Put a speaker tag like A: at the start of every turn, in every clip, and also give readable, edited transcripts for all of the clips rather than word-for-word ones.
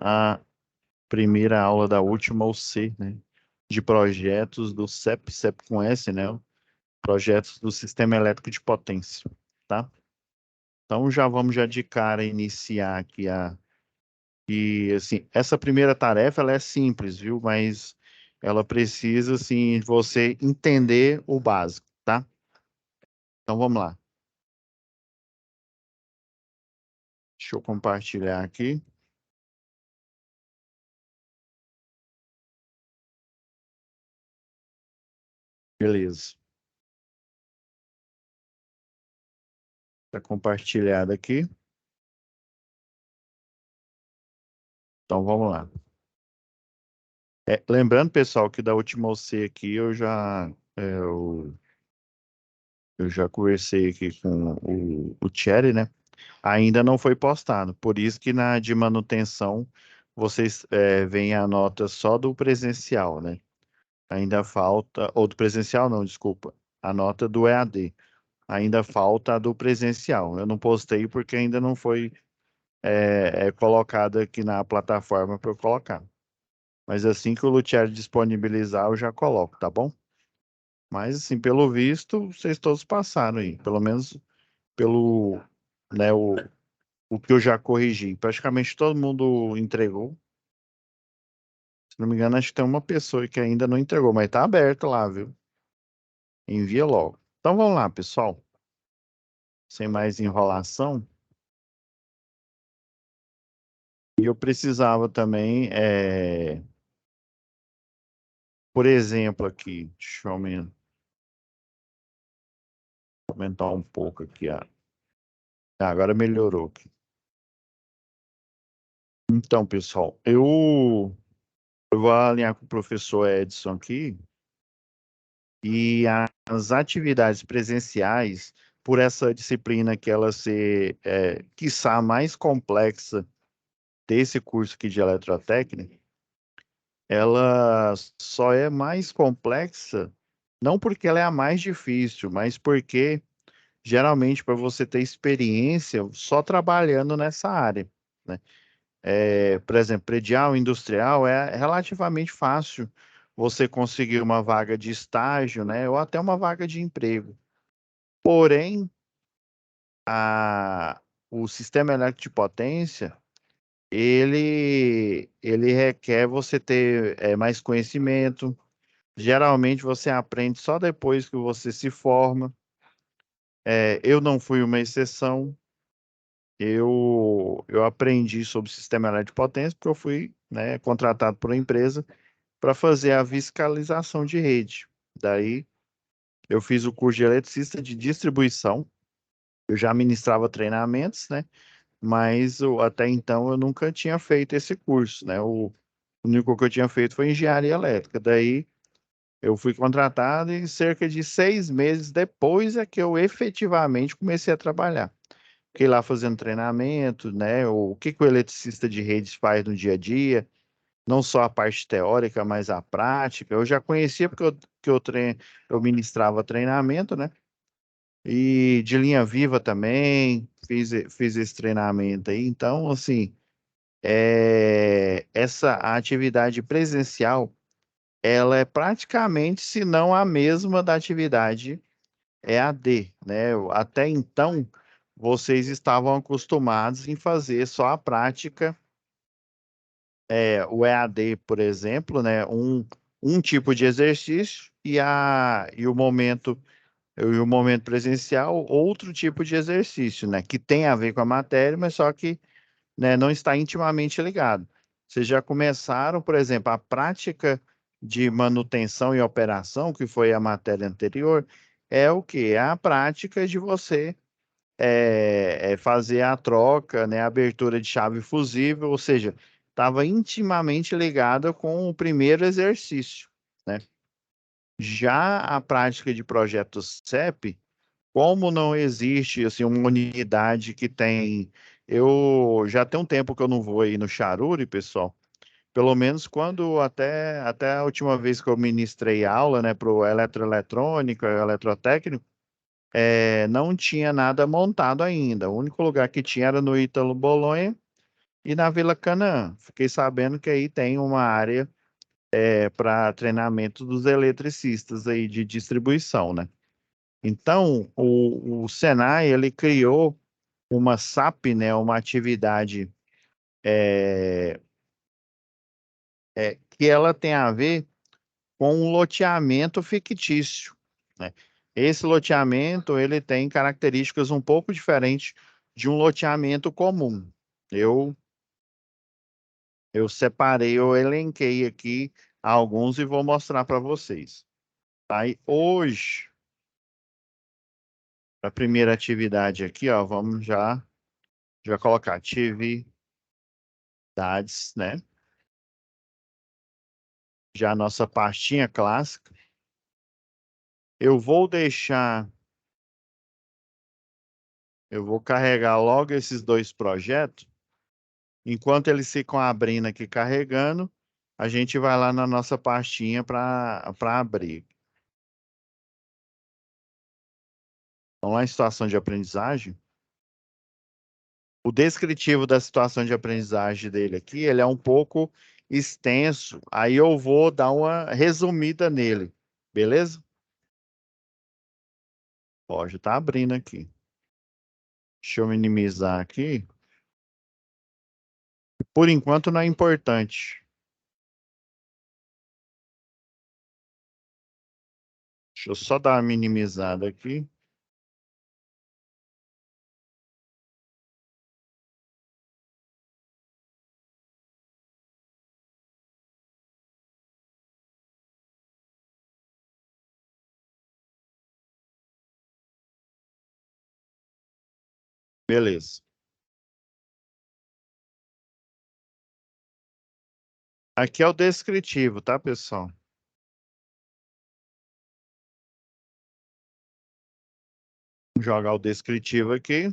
A: a primeira aula da última OC, né? De projetos do CEP, CEP com S, né? Projetos do Sistema Elétrico de Potência, tá? Então já vamos já de cara iniciar aqui e assim, essa primeira tarefa ela é simples, viu? Mas ela precisa assim você entender o básico, tá? Então vamos lá. Deixa eu compartilhar aqui. Beleza. Está compartilhado aqui. Então vamos lá. Lembrando, pessoal, que da última OC aqui eu já conversei aqui com o Thierry, né? Ainda não foi postado. Por isso que na de manutenção vocês veem a nota só do presencial, né? Ainda falta, ou do presencial não, desculpa, a nota do EAD. Ainda falta a do presencial. Eu não postei porque ainda não foi colocado aqui na plataforma para eu colocar. Mas assim que o Luthier disponibilizar, eu já coloco, tá bom? Mas assim, pelo visto, vocês todos passaram aí. Pelo menos pelo, né, o que eu já corrigi. Praticamente todo mundo entregou. Se não me engano, acho que tem uma pessoa que ainda não entregou, mas tá aberto lá, viu? Envia logo. Então vamos lá, pessoal. Sem mais enrolação. E eu precisava também, por exemplo, aqui, deixa eu aumentar um pouco aqui. Agora melhorou aqui. Então, pessoal, eu vou alinhar com o professor Edson aqui e as atividades presenciais, por essa disciplina que ela ser, quiçá, mais complexa desse curso aqui de eletrotécnica, ela só é mais complexa, não porque ela é a mais difícil, mas porque, geralmente, para você ter experiência só trabalhando nessa área, né? Por exemplo, predial, industrial, é relativamente fácil você conseguir uma vaga de estágio, né? Ou até uma vaga de emprego. Porém, o sistema elétrico de potência, ele requer você ter mais conhecimento. Geralmente você aprende só depois que você se forma. Eu não fui uma exceção. Eu aprendi sobre o sistema elétrico de potência porque eu fui, né, contratado por uma empresa para fazer a fiscalização de rede. Daí eu fiz o curso de eletricista de distribuição. Eu já ministrava treinamentos, né? Mas até então eu nunca tinha feito esse curso, né? O único que eu tinha feito foi engenharia elétrica. Daí eu fui contratado e cerca de 6 meses depois é que eu efetivamente comecei a trabalhar. Fiquei lá fazendo treinamento, né? O que que o eletricista de redes faz no dia a dia, não só a parte teórica, mas a prática. Eu já conhecia porque eu ministrava treinamento, né? E de linha viva também, fiz esse treinamento aí. Então, assim, essa atividade presencial, ela é praticamente, se não a mesma da atividade EAD, né? Até então, vocês estavam acostumados em fazer só a prática, o EAD, por exemplo, né? Um tipo de exercício e o momento presencial, outro tipo de exercício, né? Que tem a ver com a matéria, mas só que, né, não está intimamente ligado. Vocês já começaram, por exemplo, a prática de manutenção e operação, que foi a matéria anterior, é o quê? É a prática de você fazer a troca, né, a abertura de chave fusível, ou seja, estava intimamente ligada com o primeiro exercício, né? Já a prática de projetos CEP, como não existe assim uma unidade que tem, eu já tem um tempo que eu não vou aí no Charuri, pessoal. Pelo menos quando até a última vez que eu ministrei aula, né, para o eletroeletrônica, eletrotécnico, não tinha nada montado ainda. O único lugar que tinha era no Ítalo Bolonha E na Vila Canaã, fiquei sabendo que aí tem uma área para treinamento dos eletricistas aí de distribuição, né? Então, o Senai, ele criou uma SAP, né, uma atividade que ela tem a ver com um loteamento fictício, né? Esse loteamento, ele tem características um pouco diferentes de um loteamento comum. Eu, eu separei, eu elenquei aqui alguns e vou mostrar para vocês. Aí, hoje, a primeira atividade aqui, ó, vamos já colocar atividades, né? Já a nossa pastinha clássica. Eu vou deixar, eu vou carregar logo esses dois projetos. Enquanto eles ficam abrindo aqui, carregando, a gente vai lá na nossa pastinha para abrir. Então, lá em situação de aprendizagem, o descritivo da situação de aprendizagem dele aqui, ele é um pouco extenso. Aí eu vou dar uma resumida nele, beleza? Ó, já tá abrindo aqui. Deixa eu minimizar aqui. Por enquanto não é importante. Deixa eu só dar uma minimizada aqui. Beleza. Aqui é o descritivo, tá, pessoal? Vou jogar o descritivo aqui.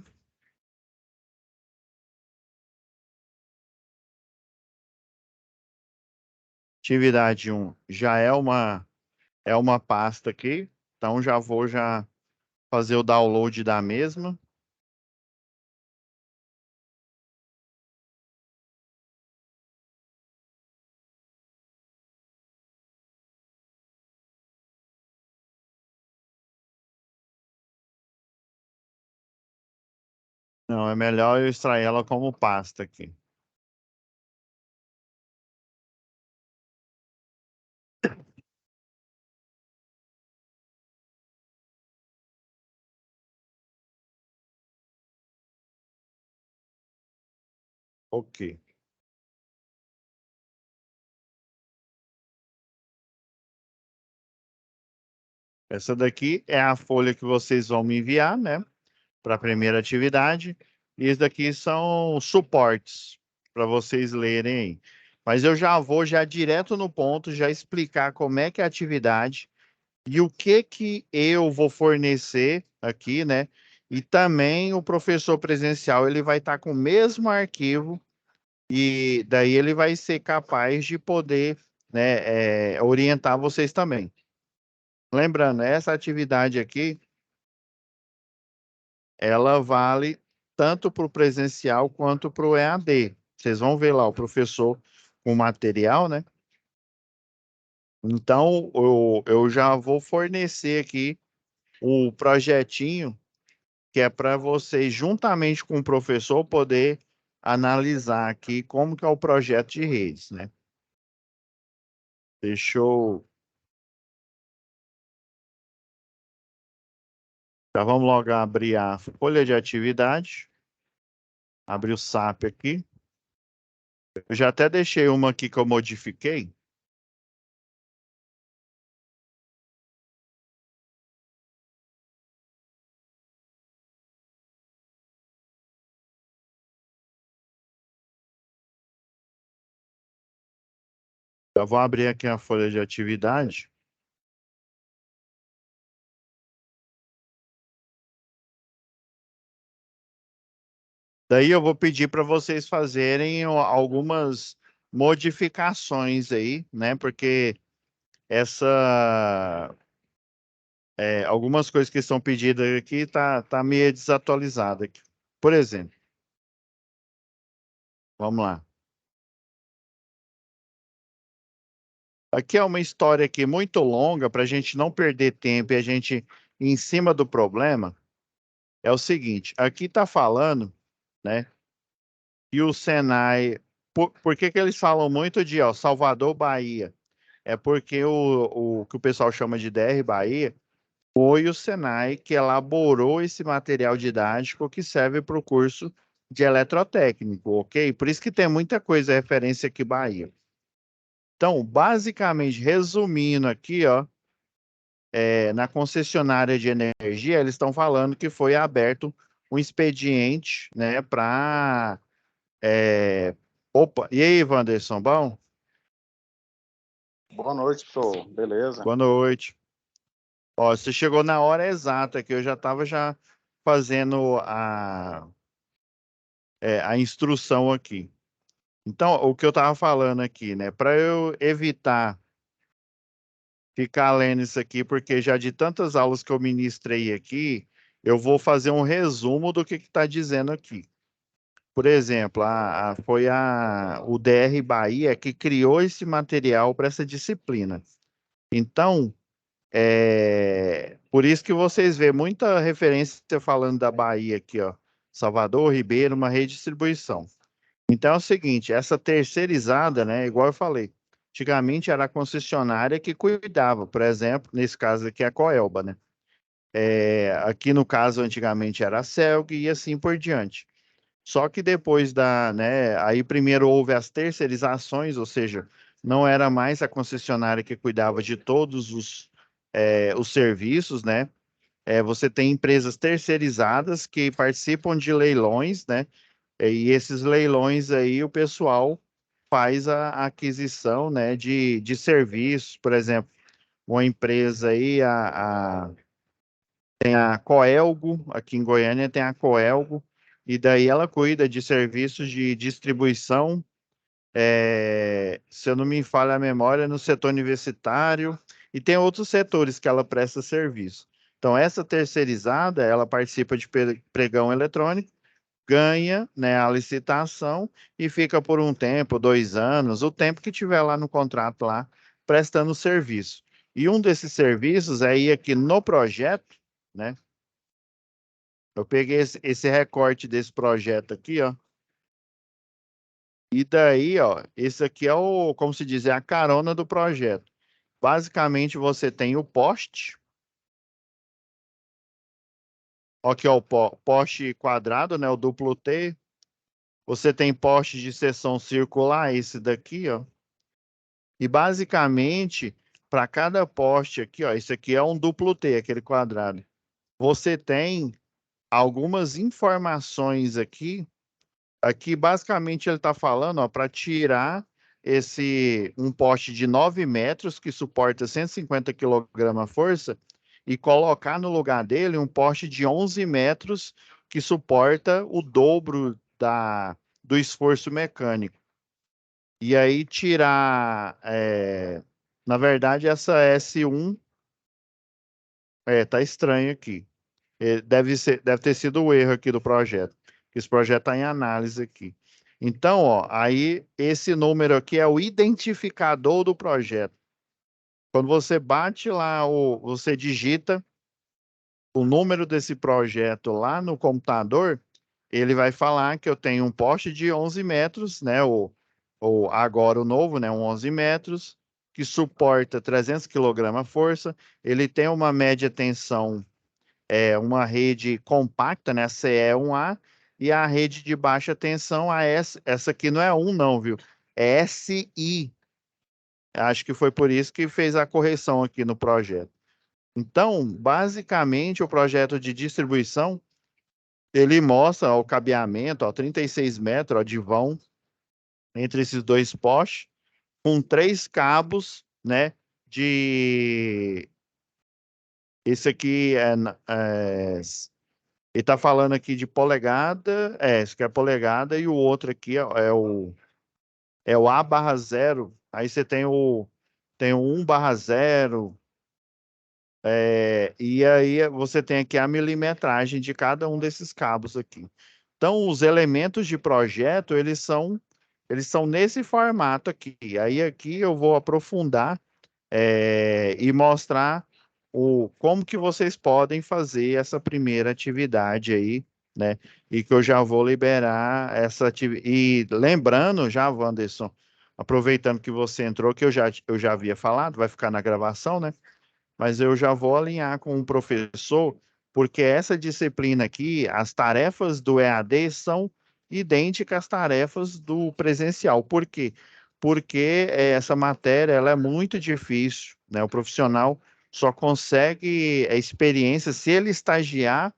A: Atividade um já é uma pasta aqui. Então já vou já fazer o download da mesma. Não, é melhor eu extrair ela como pasta aqui. Ok. Essa daqui é a folha que vocês vão me enviar, né? Para a primeira atividade. E isso daqui são suportes para vocês lerem aí. Mas eu já vou já direto no ponto, já explicar como é que é a atividade e o que eu vou fornecer aqui, né? E também o professor presencial, ele vai estar com o mesmo arquivo e daí ele vai ser capaz de poder, né, orientar vocês também. Lembrando, essa atividade aqui, ela vale tanto para o presencial quanto para o EAD. Vocês vão ver lá o professor com material, né? Então, eu já vou fornecer aqui o projetinho que é para vocês, juntamente com o professor, poder analisar aqui como que é o projeto de redes, né? Deixa eu... Já vamos logo abrir a folha de atividade. Abrir o SAP aqui. Eu já até deixei uma aqui que eu modifiquei. Já vou abrir aqui a folha de atividade. Daí eu vou pedir para vocês fazerem algumas modificações aí, né? Porque algumas coisas que estão pedidas aqui tá meio desatualizada aqui. Por exemplo, Vamos lá. Aqui é uma história aqui muito longa para a gente não perder tempo e a gente ir em cima do problema. É o seguinte, aqui está falando, né, que o Senai, por que que eles falam muito de, ó, Salvador, Bahia? É porque o que o pessoal chama de DR Bahia foi o Senai que elaborou esse material didático que serve para o curso de eletrotécnico, ok? Por isso que tem muita coisa referência aqui Bahia. Então, basicamente, resumindo aqui, ó, na concessionária de energia, eles estão falando que foi aberto um expediente, né, para. Opa, e aí, Wanderson, bom?
B: Boa noite, professor. Beleza?
A: Boa noite. Ó, você chegou na hora exata, que eu já estava já fazendo a instrução aqui. Então, o que eu estava falando aqui, né, para eu evitar ficar lendo isso aqui, porque já de tantas aulas que eu ministrei aqui, eu vou fazer um resumo do que está dizendo aqui. Por exemplo, foi o DR Bahia que criou esse material para essa disciplina. Então, por isso que vocês vê muita referência falando da Bahia aqui, ó. Salvador, Ribeiro, uma redistribuição. Então é o seguinte, essa terceirizada, né, igual eu falei, antigamente era a concessionária que cuidava, por exemplo, nesse caso aqui é a Coelba, né? Aqui no caso antigamente era a Celg e assim por diante. Só que depois né, aí primeiro houve as terceirizações, ou seja, não era mais a concessionária que cuidava de todos os serviços, né? Você tem empresas terceirizadas que participam de leilões, né? E esses leilões aí o pessoal faz a aquisição, né, de serviços, por exemplo, uma empresa aí, tem a Coelgo, aqui em Goiânia tem a Coelgo, e daí ela cuida de serviços de distribuição, se eu não me falha a memória, no setor universitário, e tem outros setores que ela presta serviço. Então, essa terceirizada, ela participa de pregão eletrônico, ganha, né, a licitação e fica por um tempo, 2 anos, o tempo que tiver lá no contrato lá, prestando serviço. E um desses serviços é ir aqui no projeto, né? Eu peguei esse recorte desse projeto aqui, ó. E daí, ó, esse aqui é como se diz, é a carona do projeto. Basicamente, você tem o poste. Ó, aqui, ó, o poste quadrado, né? O duplo T. Você tem poste de seção circular, esse daqui, ó. E basicamente, para cada poste aqui, ó, esse aqui é um duplo T, aquele quadrado. Você tem algumas informações aqui. Aqui, basicamente, ele está falando, ó, para tirar um poste de 9 metros que suporta 150 kg força e colocar no lugar dele um poste de 11 metros que suporta o dobro do esforço mecânico. E aí tirar, na verdade, essa S1, tá estranho aqui. Deve ter sido o erro aqui do projeto. Esse projeto está em análise aqui. Então, ó, aí esse número aqui é o identificador do projeto. Quando você bate lá, você digita o número desse projeto lá no computador, ele vai falar que eu tenho um poste de 11 metros, né? Agora o novo, né? Um 11 metros, que suporta 300 kg força. Ele tem uma média tensão, uma rede compacta, né? CE1A, e a rede de baixa tensão, essa aqui não é 1, não, viu? É SI. Acho que foi por isso que fez a correção aqui no projeto. Então, basicamente, o projeto de distribuição, ele mostra ó, o cabeamento, ó, 36 metros ó, de vão entre esses dois postes, com 3 cabos, né, de... Esse aqui ele está falando aqui de polegada, esse aqui é polegada, e o outro aqui é o A/0, aí você tem o 1/0, e aí você tem aqui a milimetragem de cada um desses cabos aqui. Então, os elementos de projeto, eles são Eles são nesse formato aqui. Aí aqui eu vou aprofundar e mostrar como que vocês podem fazer essa primeira atividade aí, né? E que eu já vou liberar essa atividade. E lembrando já, Wanderson, aproveitando que você entrou, que eu já havia falado, vai ficar na gravação, né? Mas eu já vou alinhar com o professor, porque essa disciplina aqui, as tarefas do EAD são idênticas às tarefas do presencial. Por quê? Porque essa matéria ela é muito difícil, né? O profissional só consegue a experiência se ele estagiar,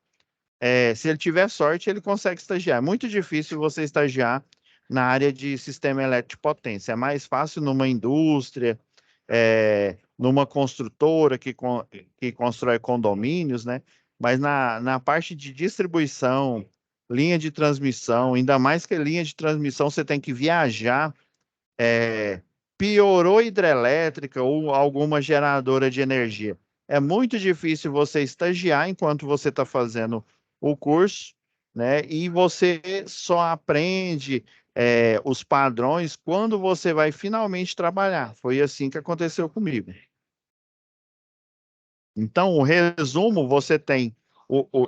A: se ele tiver sorte, ele consegue estagiar. É muito difícil você estagiar na área de sistema elétrico de potência. É mais fácil numa indústria, numa construtora que constrói condomínios, né? Mas na parte de distribuição, linha de transmissão, ainda mais que linha de transmissão, você tem que viajar, piorou hidrelétrica ou alguma geradora de energia. É muito difícil você estagiar enquanto você está fazendo o curso, né? E você só aprende os padrões quando você vai finalmente trabalhar. Foi assim que aconteceu comigo. Então, o resumo, você tem,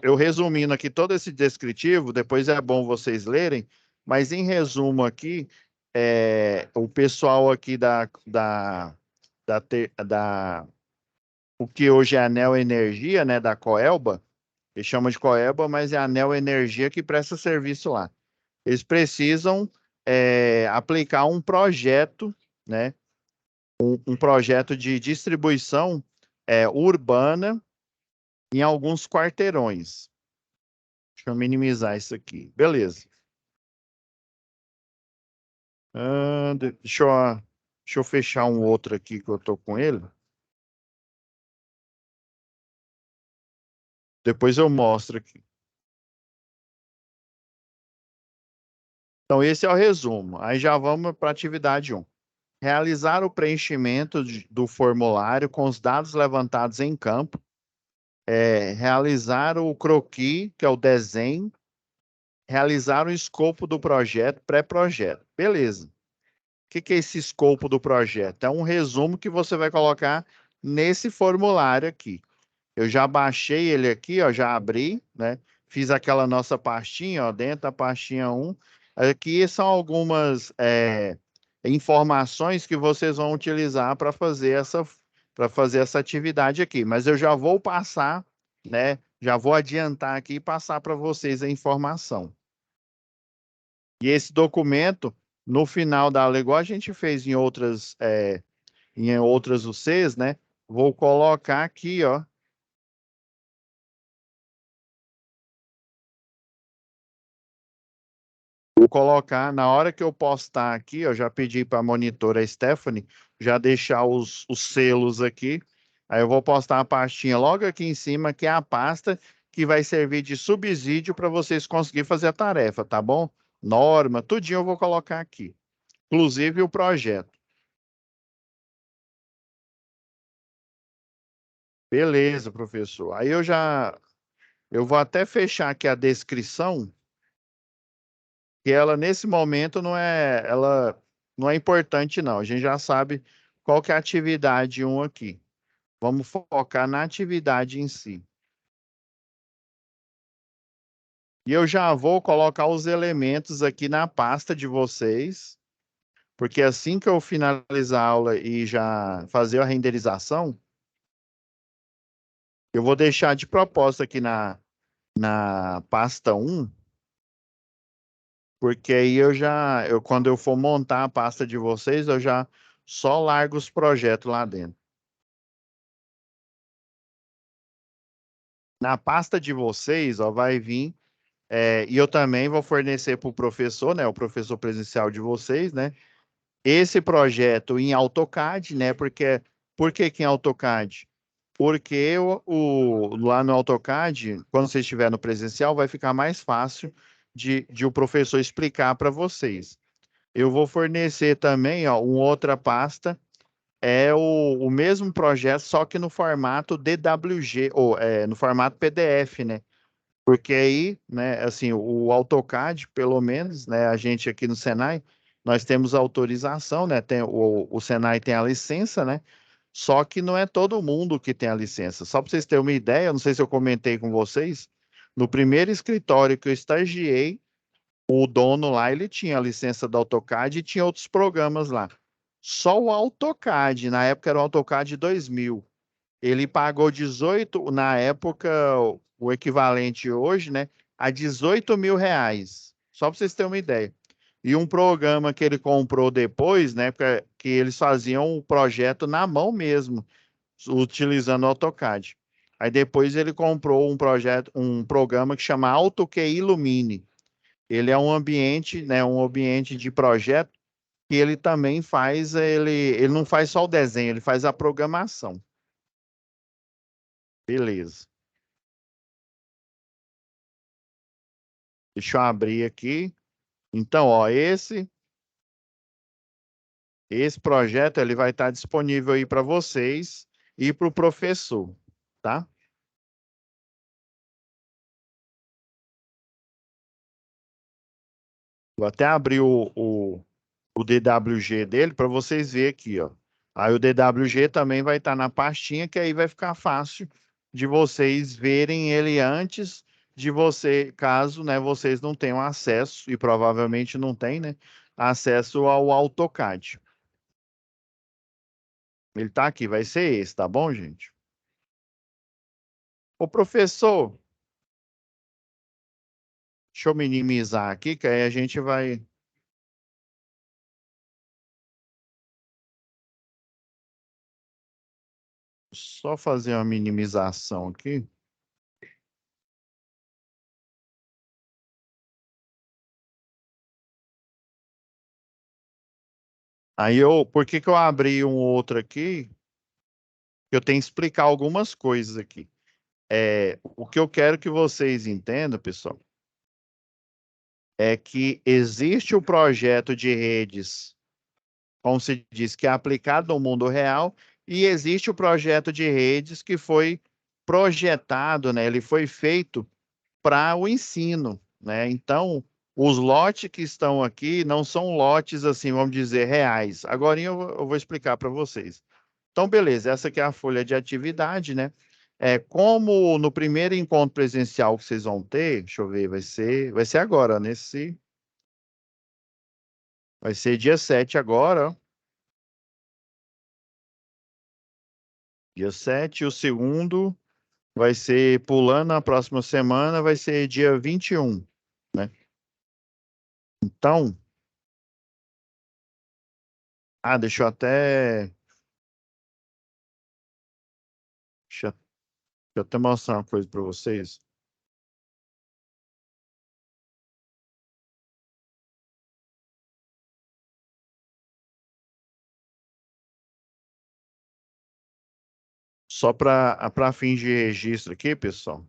A: eu resumindo aqui todo esse descritivo, depois é bom vocês lerem, mas em resumo aqui, o pessoal aqui o que hoje é a Neo Energia, né, da Coelba, eles chamam de Coelba, mas é a Neo Energia que presta serviço lá. Eles precisam aplicar um projeto, né, um projeto de distribuição urbana em alguns quarteirões. Deixa eu minimizar isso aqui. Beleza. Deixa eu fechar um outro aqui que eu tô com ele. Depois eu mostro aqui. Então, esse é o resumo. Aí já vamos para a atividade 1. Realizar o preenchimento do formulário com os dados levantados em campo. Realizar o croquis, que é o desenho. Realizar o escopo do projeto, pré-projeto. Beleza. O que é esse escopo do projeto? É um resumo que você vai colocar nesse formulário aqui. Eu já baixei ele aqui, ó, já abri, né? Fiz aquela nossa pastinha, ó, dentro da pastinha 1. Aqui são algumas informações que vocês vão utilizar para fazer essa atividade aqui. Mas eu já vou passar, né? Já vou adiantar aqui e passar para vocês a informação. E esse documento, no final da aula, igual a gente fez em outras UCs, né? Vou colocar aqui, ó. Vou colocar, na hora que eu postar aqui, eu já pedi para a monitora Stephanie já deixar os selos aqui. Aí eu vou postar a pastinha logo aqui em cima, que é a pasta que vai servir de subsídio para vocês conseguirem fazer a tarefa, tá bom? Norma, tudinho eu vou colocar aqui, inclusive o projeto. Beleza, professor. Aí eu vou até fechar aqui a descrição, que ela nesse momento ela não é importante não. A gente já sabe qual que é a atividade 1 aqui. Vamos focar na atividade em si. E eu já vou colocar os elementos aqui na pasta de vocês, porque assim que eu finalizar a aula e já fazer a renderização, eu vou deixar de propósito aqui na pasta 1, porque aí quando eu for montar a pasta de vocês, eu já só largo os projetos lá dentro. Na pasta de vocês, ó, vai vir, e eu também vou fornecer para o professor, né, o professor presencial de vocês, né, esse projeto em AutoCAD, né, por que que em AutoCAD? Porque lá no AutoCAD, quando você estiver no presencial, vai ficar mais fácil de o professor explicar para vocês. Eu vou fornecer também, ó, uma outra pasta, o mesmo projeto, só que no formato DWG, ou no formato PDF, né? Porque aí, né, assim, o AutoCAD, pelo menos, né, a gente aqui no Senai, nós temos autorização, né? O Senai tem a licença, né? Só que não é todo mundo que tem a licença. Só para vocês terem uma ideia, eu não sei se eu comentei com vocês, no primeiro escritório que eu estagiei, o dono lá, ele tinha a licença do AutoCAD e tinha outros programas lá. Só o AutoCAD, na época era o AutoCAD 2000. Ele pagou 18, na época, o equivalente hoje, né, a R$ 18.000. Só para vocês terem uma ideia. E um programa que ele comprou depois, né, que eles faziam o projeto na mão mesmo, utilizando o AutoCAD. Aí depois ele comprou um programa que chama AutoQI Illumine. Ele é um ambiente, né, um ambiente de projeto que ele também faz, ele não faz só o desenho, ele faz a programação. Beleza. Deixa eu abrir aqui. Então, ó, esse projeto ele vai estar disponível aí para vocês e para o professor, tá? Vou até abrir o DWG dele para vocês verem aqui, ó. Aí o DWG também vai estar na pastinha, que aí vai ficar fácil de vocês verem ele antes de você, caso, né, vocês não tenham acesso, e provavelmente não tem, né, acesso ao AutoCAD. Ele tá aqui, vai ser esse, tá bom, gente? Ô, professor, deixa eu minimizar aqui, que aí a gente vai só fazer uma minimização aqui. Por que que eu abri um outro aqui? Eu tenho que explicar algumas coisas aqui. O que eu quero que vocês entendam, pessoal, é que existe o projeto de redes, como se diz, que é aplicado no mundo real, e existe o projeto de redes que foi projetado, né? Ele foi feito para o ensino, né? Então, os lotes que estão aqui não são lotes, assim, vamos dizer, reais. Agora eu vou explicar para vocês. Então, beleza, essa aqui é a folha de atividade, né? Como no primeiro encontro presencial que vocês vão ter, deixa eu ver, vai ser agora, vai ser dia 7 agora, ó, dia 7. O segundo vai ser pulando na próxima semana, vai ser dia 21, né? Então, deixa eu até, deixa eu até mostrar uma coisa para vocês. Só para fins de registro aqui, pessoal.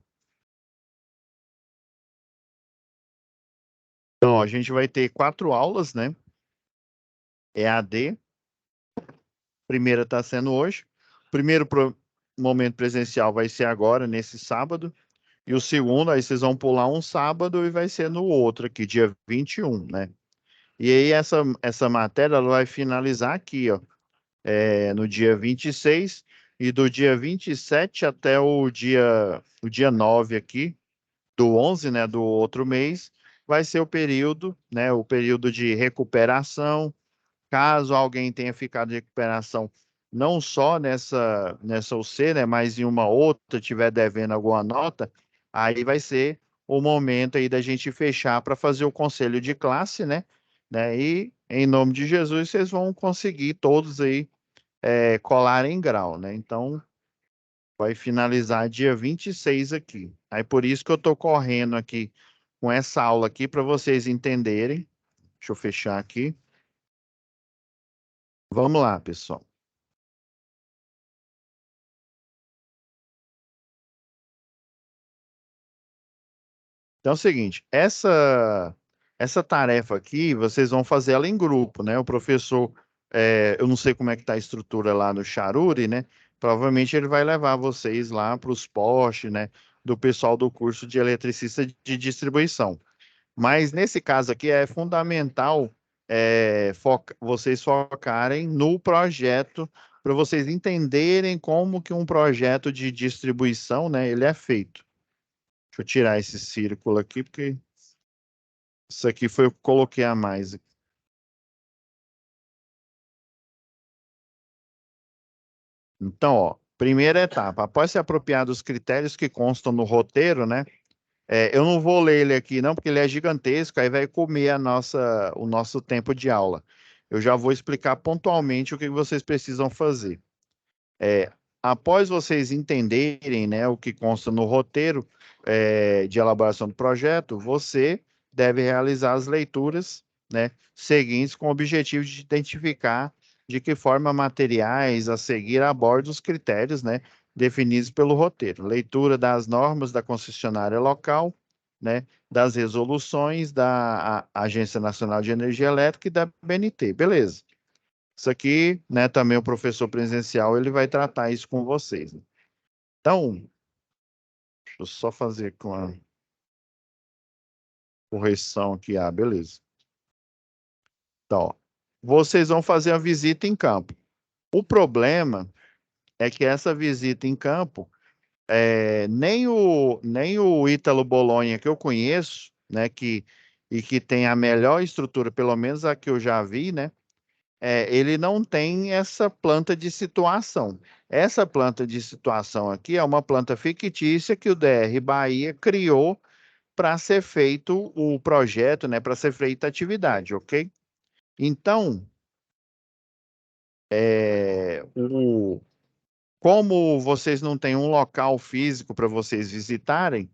A: Então, a gente vai ter 4 aulas, né? EAD. Primeira está sendo hoje. O primeiro momento presencial vai ser agora, nesse sábado. E o segundo, aí vocês vão pular um sábado e vai ser no outro aqui, dia 21, né? E aí essa matéria ela vai finalizar aqui, ó, no dia 26 e do dia 27 até o dia 9 aqui, do 11, né, do outro mês, vai ser o período, né, o período de recuperação. Caso alguém tenha ficado de recuperação, não só nessa UC, né, mas em uma outra, tiver devendo alguma nota, aí vai ser o momento aí da gente fechar para fazer o conselho de classe, né? E em nome de Jesus, vocês vão conseguir todos aí colar em grau, né? Então, vai finalizar dia 26 aqui. Aí por isso que eu estou correndo aqui com essa aula aqui para vocês entenderem. Deixa eu fechar aqui. Vamos lá, pessoal. Então é o seguinte, essa tarefa aqui, vocês vão fazer ela em grupo, né? O professor, eu não sei como é que está a estrutura lá no Charuri, né? Provavelmente ele vai levar vocês lá para os postes, né? Do pessoal do curso de eletricista de distribuição. Mas nesse caso aqui é fundamental vocês focarem no projeto, para vocês entenderem como que um projeto de distribuição, né, ele é feito. Deixa eu tirar esse círculo aqui, porque isso aqui foi o que eu coloquei a mais. Então, ó, primeira etapa, após se apropriar dos critérios que constam no roteiro, né? Eu não vou ler ele aqui, não, porque ele é gigantesco, aí vai comer o nosso tempo de aula. Eu já vou explicar pontualmente o que vocês precisam fazer. É, Após vocês entenderem, né, o que consta no roteiro, de elaboração do projeto, você deve realizar as leituras, né, seguintes com o objetivo de identificar de que forma materiais a seguir abordam os critérios, né, definidos pelo roteiro. Leitura das normas da concessionária local, né, das resoluções da Agência Nacional de Energia Elétrica e da BNT. Beleza. Isso aqui, né, também o professor presencial, ele vai tratar isso com vocês, né? Então, deixa eu só fazer com a correção aqui. Ah, beleza. Então, ó, vocês vão fazer a visita em campo. O problema é que essa visita em campo, nem o Ítalo Bolonha que eu conheço, né, e que tem a melhor estrutura, pelo menos a que eu já vi, né, ele não tem essa planta de situação. Essa planta de situação aqui é uma planta fictícia que o DR Bahia criou para ser feito o projeto, né, para ser feita a atividade, ok? Então, como vocês não têm um local físico para vocês visitarem,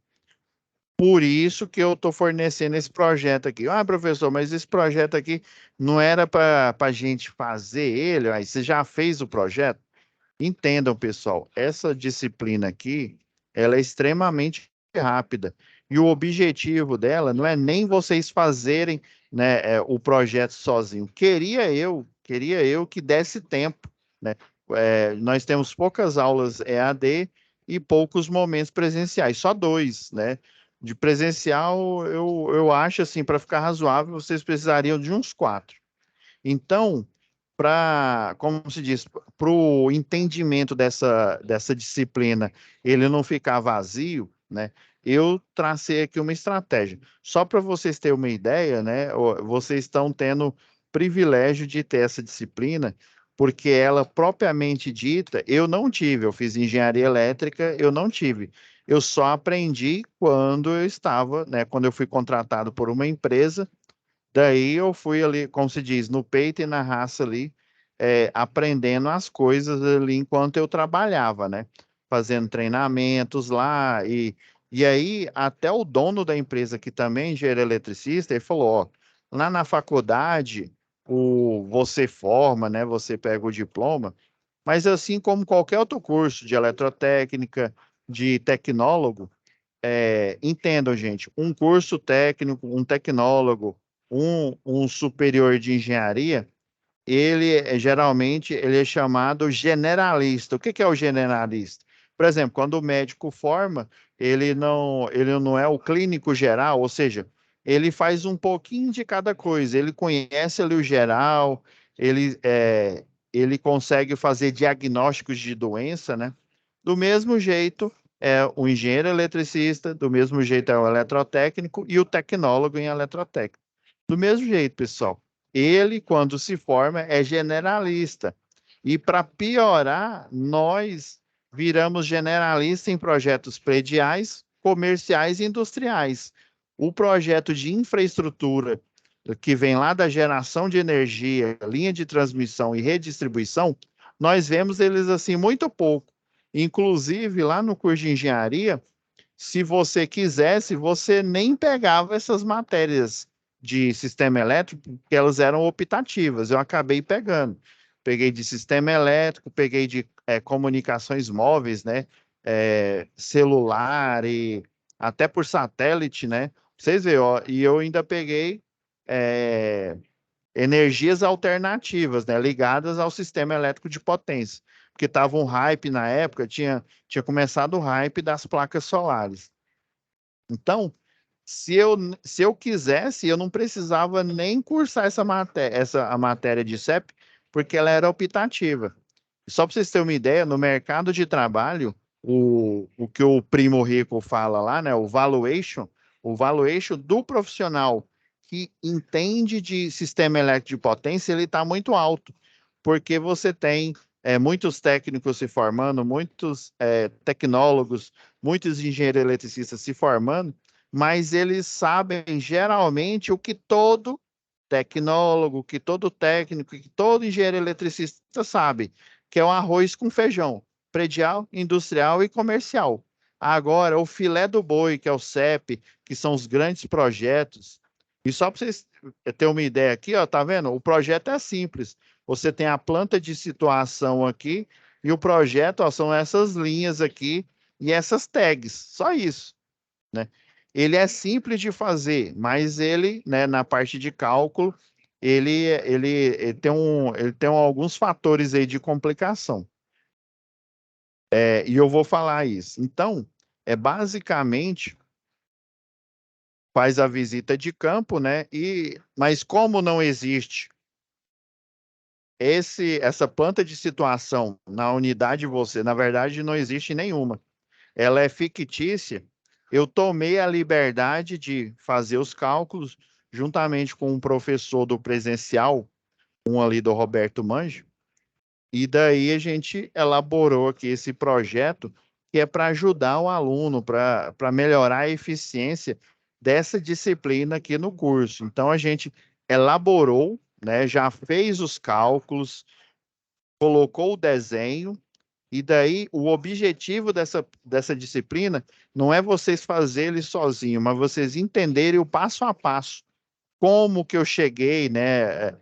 A: por isso que eu estou fornecendo esse projeto aqui. Ah, professor, mas esse projeto aqui não era para a gente fazer ele? Aí você já fez o projeto? Entendam, pessoal, essa disciplina aqui, ela é extremamente rápida. E o objetivo dela não é nem vocês fazerem, né, o projeto sozinho. Queria eu que desse tempo, né? Nós temos poucas aulas EAD e poucos momentos presenciais, só dois, né? De presencial, eu acho assim, para ficar razoável, vocês precisariam de uns quatro. Então, como se diz, para o entendimento dessa disciplina, ele não ficar vazio, né? Eu tracei aqui uma estratégia. Só para vocês terem uma ideia, né? Vocês estão tendo privilégio de ter essa disciplina, porque ela propriamente dita, eu não tive. Eu fiz engenharia elétrica, eu não tive. Eu só aprendi quando eu estava, né? Quando eu fui contratado por uma empresa. Daí eu fui ali, como se diz, no peito e na raça ali, aprendendo as coisas ali enquanto eu trabalhava, né? Fazendo treinamentos lá e aí até o dono da empresa que também é engenheiro eletricista, ele falou, ó, lá na faculdade você forma, né? Você pega o diploma, mas assim como qualquer outro curso de eletrotécnica, de tecnólogo, entendam, gente, um curso técnico, um tecnólogo, um superior de engenharia, geralmente ele é chamado generalista. O que que é o generalista? Por exemplo, quando o médico forma, ele não é o clínico geral, ou seja, ele faz um pouquinho de cada coisa. Ele conhece ali o geral, ele, é, ele consegue fazer diagnósticos de doença, né? Do mesmo jeito é o engenheiro eletricista, do mesmo jeito é o eletrotécnico e o tecnólogo em eletrotécnica. Do mesmo jeito, pessoal. Ele, quando se forma, é generalista. E para piorar, nós viramos generalista em projetos prediais, comerciais e industriais. O projeto de infraestrutura que vem lá da geração de energia, linha de transmissão e redistribuição, nós vemos eles assim muito pouco. Inclusive, lá no curso de engenharia, se você quisesse, você nem pegava essas matérias de sistema elétrico, porque elas eram optativas. Eu acabei pegando. Peguei de sistema elétrico, peguei de comunicações móveis, né? Celular e até por satélite, né? Vocês verem, ó, e eu ainda peguei é, energias alternativas, né? Ligadas ao sistema elétrico de potência. Porque estava um hype na época, tinha começado o hype das placas solares. Então, Se eu quisesse, eu não precisava nem cursar a matéria de CEP, porque ela era optativa. Só para vocês terem uma ideia, no mercado de trabalho, o que o Primo Rico fala lá, né, o valuation do profissional que entende de sistema elétrico de potência, ele está muito alto, porque você tem muitos técnicos se formando, muitos tecnólogos, muitos engenheiros eletricistas se formando, mas eles sabem geralmente o que todo tecnólogo, que todo técnico, que todo engenheiro eletricista sabe, que é o arroz com feijão, predial, industrial e comercial. Agora, o filé do boi, que é o CEP, que são os grandes projetos, e só para vocês terem uma ideia aqui, ó, tá vendo? O projeto é simples. Você tem a planta de situação aqui, e o projeto, ó, são essas linhas aqui e essas tags, só isso, né? Ele é simples de fazer, mas ele, né, na parte de cálculo, ele tem alguns fatores aí de complicação. E eu vou falar isso. Então, basicamente faz a visita de campo, né? Mas como não existe essa planta de situação na unidade de você, na verdade não existe nenhuma. Ela é fictícia. Eu tomei a liberdade de fazer os cálculos juntamente com um professor do presencial, um ali do Roberto Manjo, e daí a gente elaborou aqui esse projeto que é para ajudar o aluno, para melhorar a eficiência dessa disciplina aqui no curso. Então a gente elaborou, né, já fez os cálculos, colocou o desenho, e daí o objetivo dessa disciplina não é vocês fazerem sozinho, mas vocês entenderem o passo a passo, como que eu cheguei, né?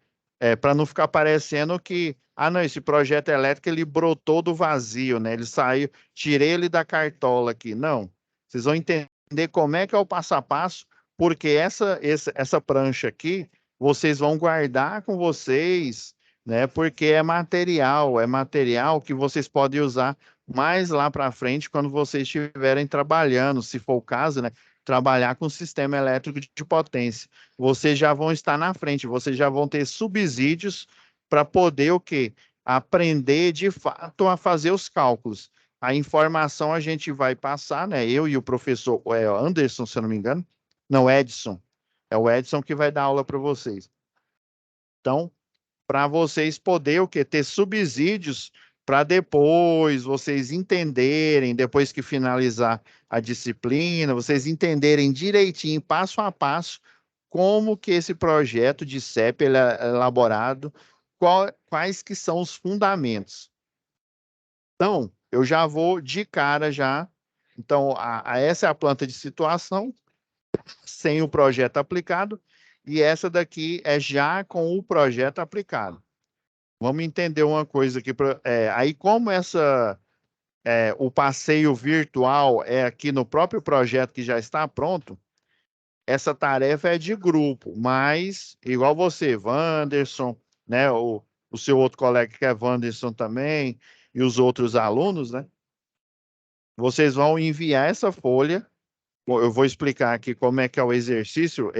A: Para não ficar parecendo que, não, esse projeto elétrico ele brotou do vazio, né? Ele saiu, tirei ele da cartola aqui. Não, vocês vão entender como é que é o passo a passo, porque essa prancha aqui, vocês vão guardar com vocês, né? Porque é material que vocês podem usar mais lá para frente quando vocês estiverem trabalhando, se for o caso, né? Trabalhar com sistema elétrico de potência. Vocês já vão estar na frente, vocês já vão ter subsídios para poder o quê? Aprender de fato a fazer os cálculos. A informação a gente vai passar, né? Eu e o professor Anderson, se eu não me engano. Não, Edson. É o Edson que vai dar aula para vocês. Então, para vocês poderem o quê? Ter subsídios para depois vocês entenderem, depois que finalizar a disciplina, vocês entenderem direitinho, passo a passo, como que esse projeto de CEP ele é elaborado, quais que são os fundamentos. Então, eu já vou de cara já. Então, essa é a planta de situação, sem o projeto aplicado, e essa daqui é já com o projeto aplicado. Vamos entender uma coisa aqui. Aí, como o passeio virtual é aqui no próprio projeto que já está pronto, essa tarefa é de grupo, mas igual você, Wanderson, né, o seu outro colega que é Wanderson também, e os outros alunos, né, vocês vão enviar essa folha. Bom, eu vou explicar aqui como é que é o exercício,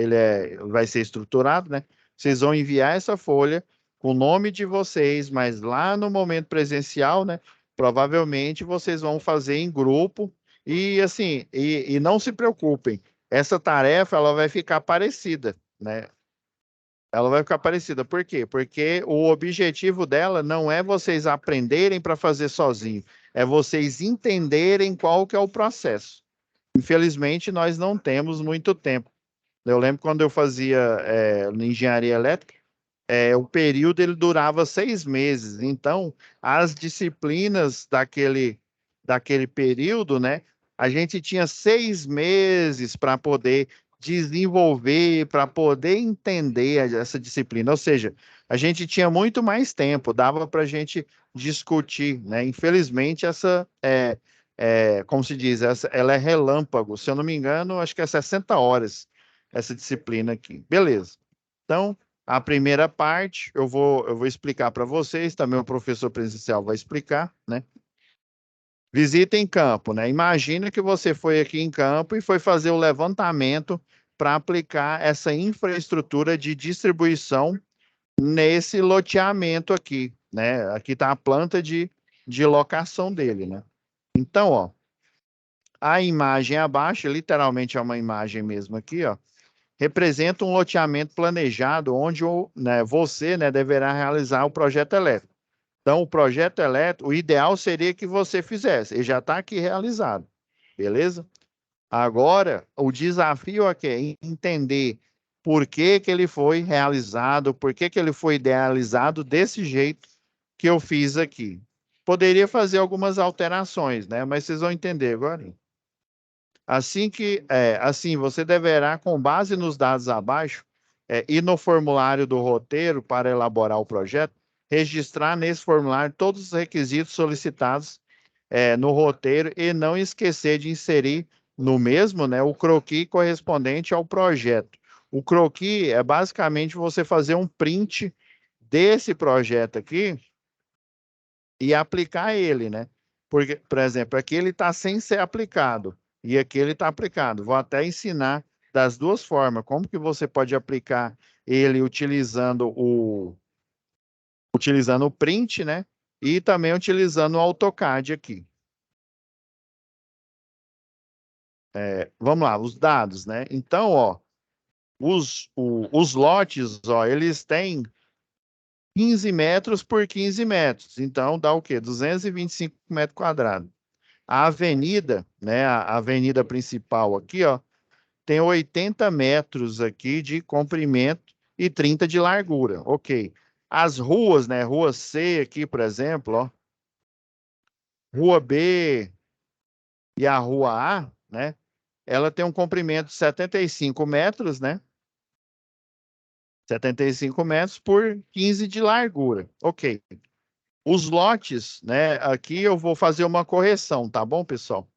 A: vai ser estruturado, né? Vocês vão enviar essa folha com o nome de vocês, mas lá no momento presencial, né? Provavelmente vocês vão fazer em grupo e assim, e não se preocupem, essa tarefa ela vai ficar parecida, né? Ela vai ficar parecida. Por quê? Porque o objetivo dela não é vocês aprenderem para fazer sozinho, é vocês entenderem qual que é o processo. Infelizmente, nós não temos muito tempo. Eu lembro quando eu fazia engenharia elétrica, o período ele durava 6 meses. Então, as disciplinas daquele período, né? A gente tinha 6 meses para poder desenvolver, para poder entender essa disciplina. Ou seja, a gente tinha muito mais tempo, dava para a gente discutir, né? Infelizmente, como se diz, ela é relâmpago. Se eu não me engano, acho que é 60 horas essa disciplina aqui. Beleza. Então, a primeira parte eu vou explicar para vocês, também o professor presencial vai explicar, né? Visita em campo, né? Imagina que você foi aqui em campo e foi fazer o levantamento para aplicar essa infraestrutura de distribuição nesse loteamento aqui, né? Aqui está a planta de locação dele, né? Então, ó, a imagem abaixo, literalmente é uma imagem mesmo aqui, ó, representa um loteamento planejado onde você, né, deverá realizar o projeto elétrico. Então, o projeto elétrico, o ideal seria que você fizesse, ele já está aqui realizado, beleza? Agora, o desafio aqui é entender por que que ele foi realizado, por que que ele foi idealizado desse jeito que eu fiz aqui. Poderia fazer algumas alterações, né? Mas vocês vão entender agora. Assim, você deverá, com base nos dados abaixo, ir no formulário do roteiro para elaborar o projeto, registrar nesse formulário todos os requisitos solicitados no roteiro e não esquecer de inserir no mesmo, né, o croquis correspondente ao projeto. O croquis é basicamente você fazer um print desse projeto aqui e aplicar ele, né? Porque, por exemplo, aqui ele está sem ser aplicado e aqui ele está aplicado. Vou até ensinar das duas formas, como que você pode aplicar ele utilizando o print, né? E também utilizando o AutoCAD aqui. Vamos lá, os dados, né? Então, ó, os lotes, ó, eles têm 15 metros por 15 metros. Então, dá o quê? 225 metros quadrados. A avenida, né? A avenida principal aqui, ó, tem 80 metros aqui de comprimento e 30 de largura. Ok. As ruas, né? Rua C aqui, por exemplo, ó, Rua B e a Rua A, né? Ela tem um comprimento de 75 metros, né? 75 metros por 15 de largura. Ok. Os lotes, né? Aqui eu vou fazer uma correção, tá bom, pessoal?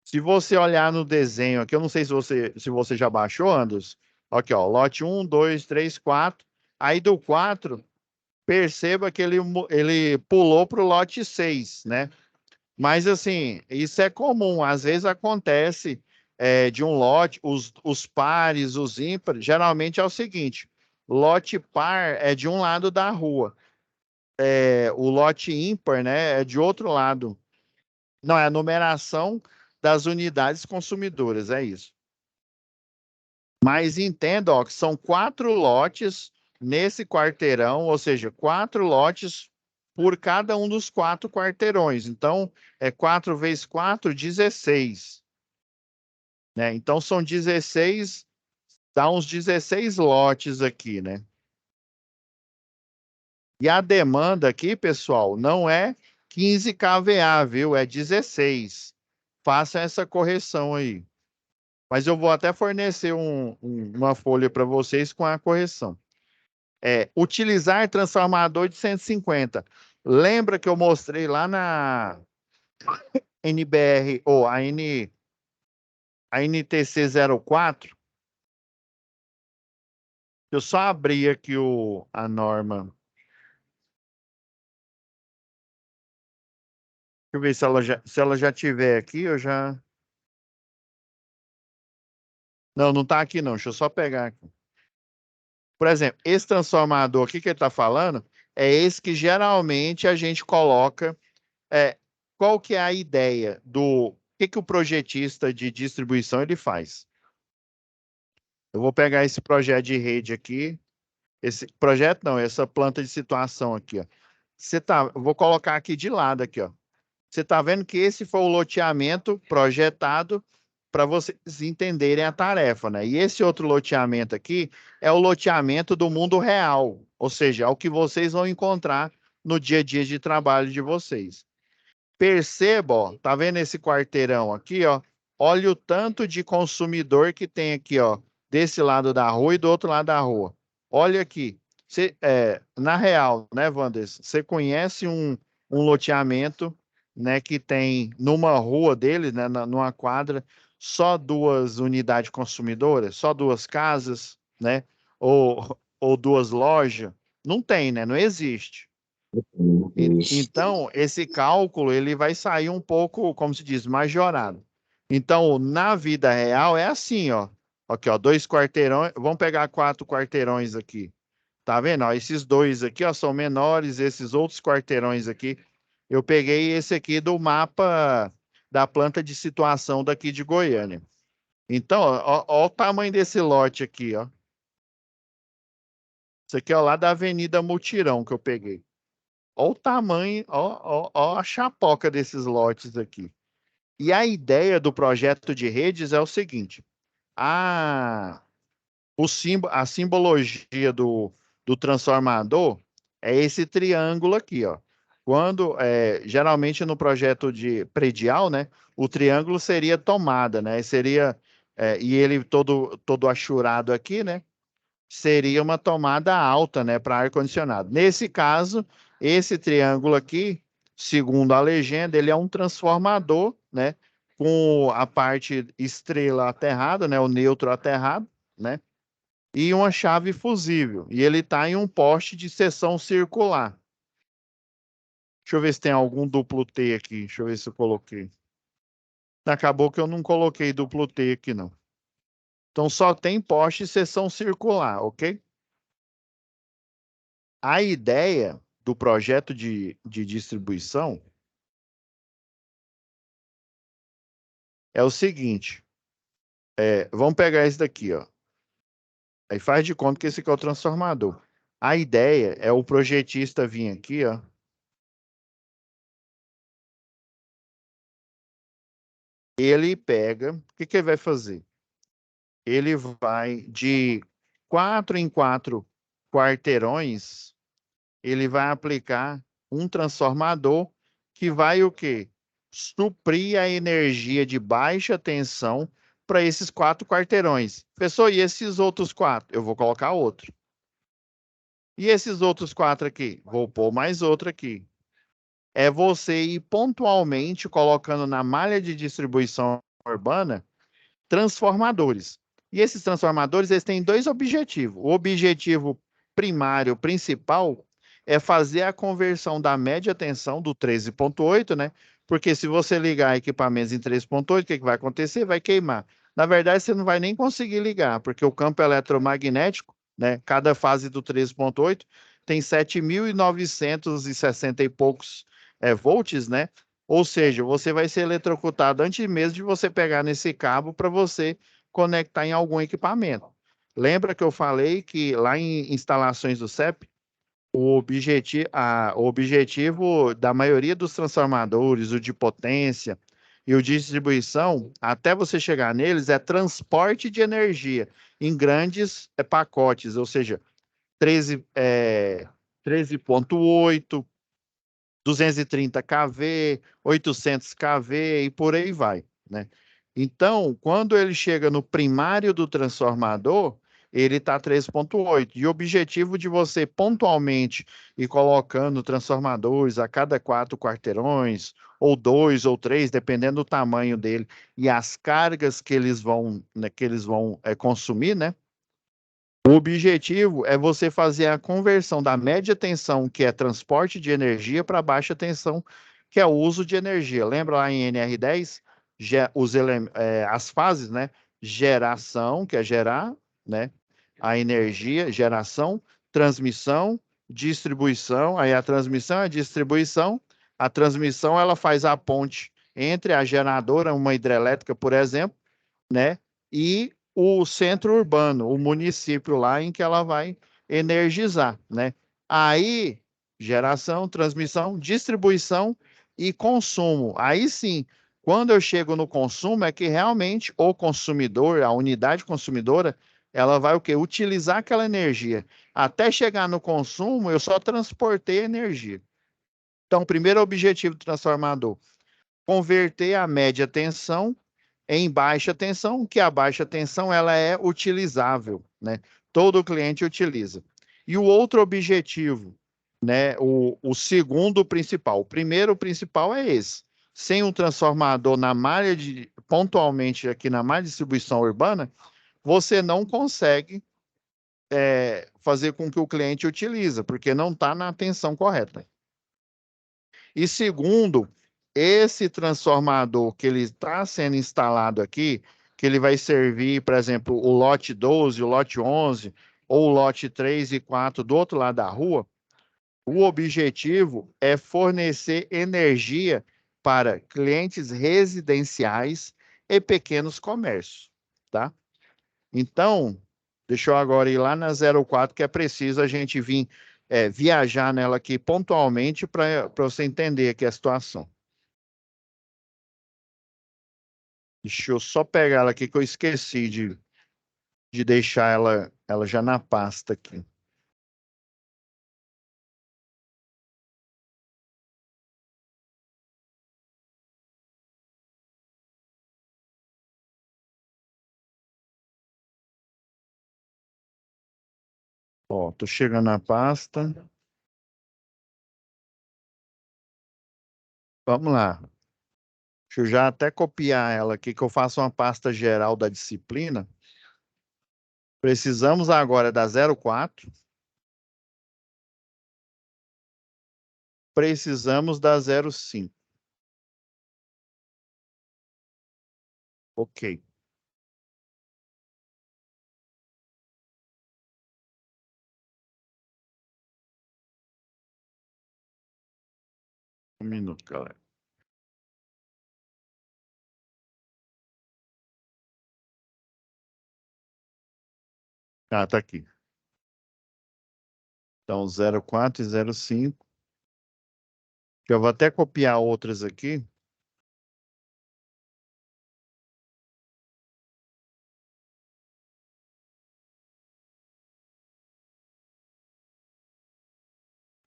A: Se você olhar no desenho aqui, eu não sei se você já baixou, Anderson. Aqui, ó, lote 1, 2, 3, 4. Aí do 4, perceba que ele pulou para o lote 6, né? Mas assim, isso é comum. Às vezes acontece de um lote, os pares, os ímpares, geralmente é o seguinte: lote par é de um lado da rua, o lote ímpar, né, é de outro lado. Não, é a numeração das unidades consumidoras, é isso. Mas entenda, ó, que são 4 lotes nesse quarteirão, ou seja, 4 lotes por cada um dos 4 quarteirões. Então, 4 vezes 4, 16. Né? Então, são 16, dá uns 16 lotes aqui, né? E a demanda aqui, pessoal, não é 15 kVA, viu? É 16. Faça essa correção aí. Mas eu vou até fornecer uma folha para vocês com a correção. Utilizar transformador de 150. Lembra que eu mostrei lá na NBR, ou a NTC 04? Eu só abri aqui a norma. Deixa eu ver se ela já tiver aqui, eu já. Não, não está aqui não. Deixa eu só pegar aqui. Por exemplo, esse transformador aqui que ele está falando é esse que geralmente a gente coloca. É, qual que é a ideia do que o projetista de distribuição ele faz? Eu vou pegar esse projeto de rede aqui, esse projeto não, essa planta de situação aqui, ó. Eu vou colocar aqui de lado aqui, ó. Você está vendo que esse foi o loteamento projetado para vocês entenderem a tarefa, né? E esse outro loteamento aqui é o loteamento do mundo real, ou seja, é o que vocês vão encontrar no dia a dia de trabalho de vocês. Perceba, ó, tá vendo esse quarteirão aqui, ó? Olha o tanto de consumidor que tem aqui, ó, desse lado da rua e do outro lado da rua. Olha aqui. Na real, né, Wanderson? Você conhece um loteamento, né, que tem numa rua dele, né, numa quadra, só 2 unidades consumidoras, só 2 casas, né? Ou 2 lojas? Não tem, né? Não existe.
B: Isso.
A: Então, esse cálculo ele vai sair um pouco, como se diz, majorado. Então, na vida real é assim, ó. Aqui, ó, 2 quarteirões. Vamos pegar 4 quarteirões aqui. Tá vendo? Ó, esses dois aqui, ó, são menores. Esses outros quarteirões aqui. Eu peguei esse aqui do mapa da planta de situação daqui de Goiânia. Então, ó o tamanho desse lote aqui, ó. Isso aqui é lá da Avenida Mutirão que eu peguei. Ó o tamanho, ó a chapoca desses lotes aqui. E a ideia do projeto de redes é o seguinte: a, a simbologia do transformador é esse triângulo aqui, ó. Geralmente no projeto de predial, né, o triângulo seria tomada, né, e ele todo achurado aqui, né, seria uma tomada alta, né, para ar-condicionado. Nesse caso, esse triângulo aqui, segundo a legenda, ele é um transformador, né, com a parte estrela aterrada, né, o neutro aterrado, né, e uma chave fusível. E ele está em um poste de seção circular. Deixa eu ver se tem algum duplo T aqui. Deixa eu ver se eu coloquei. Acabou que eu não coloquei duplo T aqui, não. Então só tem poste de seção circular, ok? A ideia do projeto de distribuição é o seguinte: vamos pegar esse daqui, ó. Aí faz de conta que esse aqui é o transformador. A ideia é o projetista vir aqui, ó. Ele pega, o que que ele vai fazer? Ele vai de 4 em 4 quarteirões, ele vai aplicar um transformador que vai o quê? Suprir a energia de baixa tensão para esses 4 quarteirões. Professor, e esses outros 4? Eu vou colocar outro. E esses outros 4 aqui? Vou pôr mais outro aqui. É você ir pontualmente colocando na malha de distribuição urbana transformadores. E esses transformadores, eles têm dois objetivos. O objetivo primário, principal, é fazer a conversão da média tensão do 13,8, né? Porque se você ligar equipamentos em 13,8, o que que vai acontecer? Vai queimar. Na verdade, você não vai nem conseguir ligar, porque o campo eletromagnético, né? Cada fase do 13,8 tem 7.960 e poucos volts, né? Ou seja, você vai ser eletrocutado antes mesmo de você pegar nesse cabo para você conectar em algum equipamento. Lembra que eu falei que lá em instalações do CEP, o objetivo da maioria dos transformadores, o de potência e o de distribuição, até você chegar neles, é transporte de energia em grandes pacotes, ou seja, 13,8, 230 kV, 800 kV e por aí vai, né? Então, quando ele chega no primário do transformador, ele está 3,8. E o objetivo de você pontualmente ir colocando transformadores a cada 4 quarteirões, ou 2 ou 3, dependendo do tamanho dele, e as cargas que eles vão, né, consumir, né? O objetivo é você fazer a conversão da média tensão, que é transporte de energia, para baixa tensão, que é o uso de energia. Lembra lá em NR10, as fases, né? Geração, que é gerar, né? A energia, geração, transmissão, distribuição. Aí a transmissão é a distribuição. A transmissão ela faz a ponte entre a geradora, uma hidrelétrica, por exemplo, né? E o centro urbano, o município lá em que ela vai energizar, né? Aí, geração, transmissão, distribuição e consumo. Aí sim, quando eu chego no consumo, é que realmente o consumidor, a unidade consumidora, ela vai o quê? Utilizar aquela energia. Até chegar no consumo, eu só transportei energia. Então, o primeiro objetivo do transformador, converter a média tensão em baixa tensão, que a baixa tensão ela é utilizável, né? Todo cliente utiliza. E o outro objetivo, né? O segundo principal. O primeiro principal é esse. Sem um transformador na malha pontualmente aqui na malha de distribuição urbana, você não consegue fazer com que o cliente utilize, porque não está na tensão correta. E segundo, esse transformador que ele está sendo instalado aqui, que ele vai servir, por exemplo, o lote 12, o lote 11, ou o lote 3 e 4 do outro lado da rua, o objetivo é fornecer energia para clientes residenciais e pequenos comércios, tá? Então, deixa eu agora ir lá na 04, que é preciso a gente vir viajar nela aqui pontualmente para você entender aqui a situação. Deixa eu só pegar ela aqui que eu esqueci de deixar ela já na pasta aqui. Ó, tô chegando na pasta. Vamos lá. Deixa eu já até copiar ela aqui, que eu faço uma pasta geral da disciplina. Precisamos agora da 04. Precisamos da 05. Ok. Um minuto, galera. Ah, tá aqui. Então, 04 e 05. Eu vou até copiar outras aqui.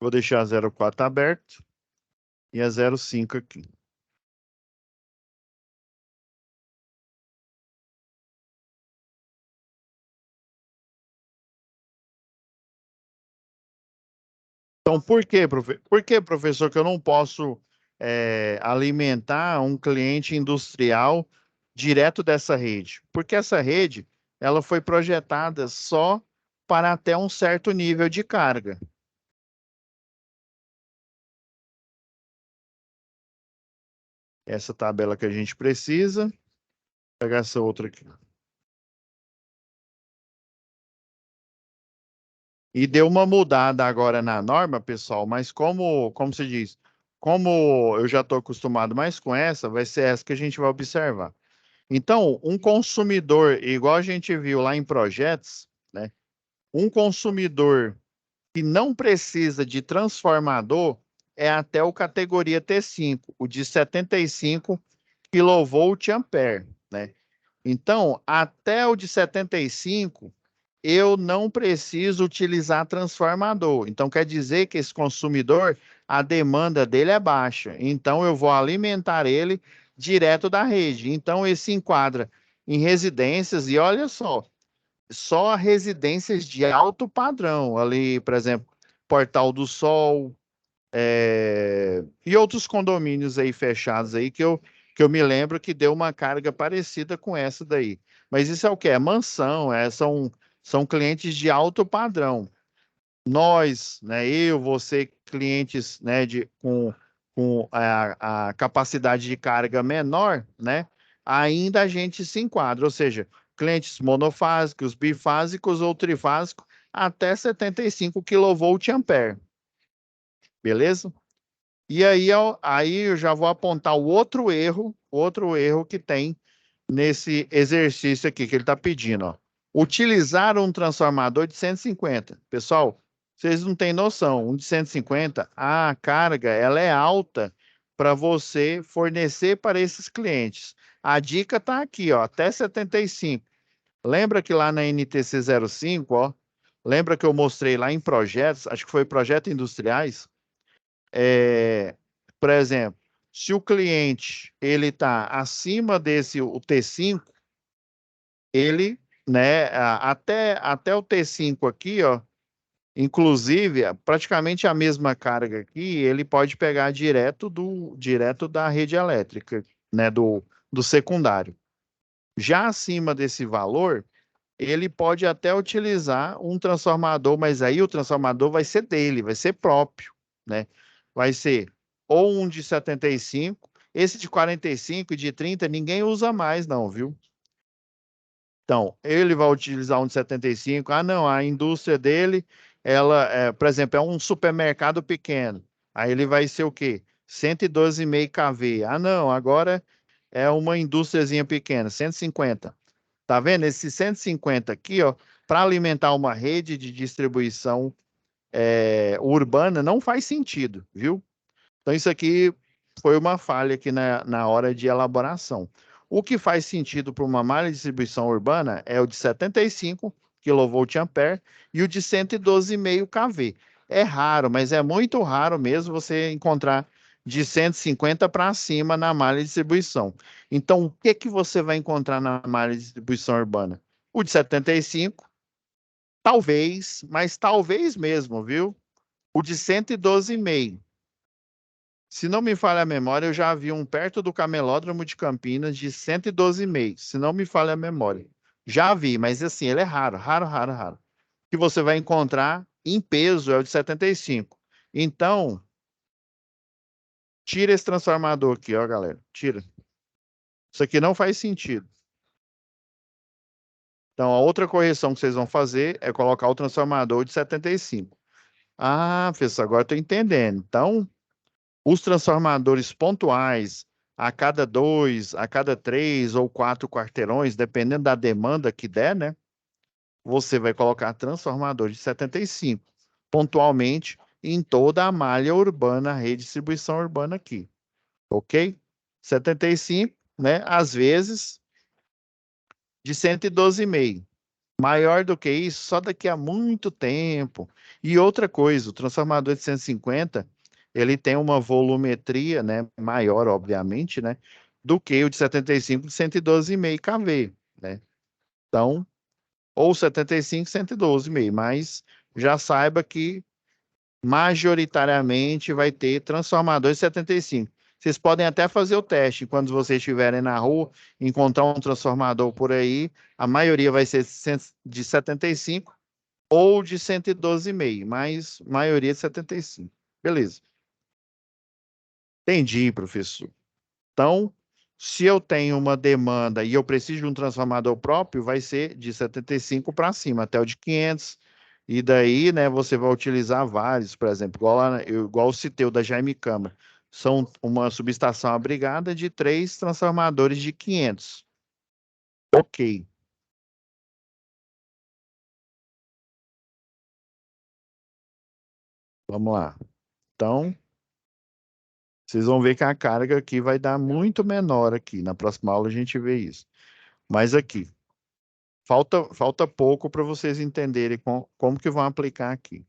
A: Vou deixar a 04 aberto e a 05 aqui. Então, por que, professor, que eu não posso alimentar um cliente industrial direto dessa rede? Porque essa rede, ela foi projetada só para até um certo nível de carga. Essa tabela que a gente precisa. Vou pegar essa outra aqui. E deu uma mudada agora na norma, pessoal, mas como se diz, como eu já estou acostumado mais com essa, vai ser essa que a gente vai observar. Então, um consumidor, igual a gente viu lá em projetos, né? Um consumidor que não precisa de transformador é até o categoria T5, o de 75 kVA, né? Então, até o de 75, eu não preciso utilizar transformador. Então, quer dizer que esse consumidor, a demanda dele é baixa. Então, eu vou alimentar ele direto da rede. Então, ele se enquadra em residências, e olha só residências de alto padrão. Ali, por exemplo, Portal do Sol, e outros condomínios aí fechados aí que eu me lembro que deu uma carga parecida com essa daí. Mas isso é o quê? É mansão, são clientes de alto padrão. Nós, né, eu, você, clientes, né, com a capacidade de carga menor, né, ainda a gente se enquadra, ou seja, clientes monofásicos, bifásicos ou trifásicos até 75 kVA, beleza? E aí eu já vou apontar o outro erro que tem nesse exercício aqui que ele está pedindo, ó. Utilizar um transformador de 150. Pessoal, vocês não têm noção, um de 150, a carga ela é alta para você fornecer para esses clientes. A dica está aqui, ó, até 75. Lembra que lá na NTC 05, ó, lembra que eu mostrei lá em projetos, acho que foi projeto industriais, é, por exemplo, se o cliente ele está acima desse o T5, ele, né, até o T5 aqui, ó, inclusive praticamente a mesma carga aqui, ele pode pegar direto da rede elétrica, né, do secundário. Já acima desse valor, ele pode até utilizar um transformador, mas aí o transformador vai ser dele, vai ser próprio, né? Vai ser ou um de 75, Esse de 45 e de 30 ninguém usa mais, não, viu? Então, ele vai utilizar um de 75. Ah, não, a indústria dele, por exemplo, é um supermercado pequeno. Aí ele vai ser o quê? 112,5 kV. Ah, não, agora é uma indústriazinha pequena, 150. Tá vendo? Esse 150 aqui, ó, para alimentar uma rede de distribuição urbana não faz sentido, viu? Então, isso aqui foi uma falha aqui na hora de elaboração. O que faz sentido para uma malha de distribuição urbana é o de 75 kVA e o de 112,5 kV. É raro, mas é muito raro mesmo você encontrar de 150 para cima na malha de distribuição. Então, o que que você vai encontrar na malha de distribuição urbana? O de 75, talvez, mas talvez mesmo, viu? O de 112,5. Se não me falha a memória, eu já vi um perto do Camelódromo de Campinas de 112,5. Se não me falha a memória. Já vi, mas assim, ele é raro, raro, raro, raro. O que você vai encontrar em peso é o de 75. Então, tira esse transformador aqui, ó, galera. Tira. Isso aqui não faz sentido. Então, a outra correção que vocês vão fazer é colocar o transformador de 75. Ah, professor, agora estou entendendo. Então, os transformadores pontuais, a cada 2, a cada 3 ou 4 quarteirões, dependendo da demanda que der, né? Você vai colocar transformador de 75, pontualmente, em toda a malha urbana, a rede de distribuição urbana aqui, ok? 75, né? Às vezes, de 112,5. Maior do que isso, só daqui a muito tempo. E outra coisa, o transformador de 150, ele tem uma volumetria, né, maior, obviamente, né, do que o de 75 de 112,5 kV, né? Então, ou 75, 112,5, mas já saiba que majoritariamente vai ter transformador de 75. Vocês podem até fazer o teste quando vocês estiverem na rua, encontrar um transformador por aí, a maioria vai ser de 75 ou de 112,5, mas maioria de 75. Beleza. Entendi, professor. Então, se eu tenho uma demanda e eu preciso de um transformador próprio, vai ser de 75 para cima, até o de 500. E daí, né, você vai utilizar vários, por exemplo, igual eu citei o da Jaime Câmara. São uma subestação abrigada de 3 transformadores de 500. Ok, vamos lá. Então, vocês vão ver que a carga aqui vai dar muito menor aqui. Na próxima aula a gente vê isso. Mas aqui, falta pouco para vocês entenderem como que vão aplicar aqui.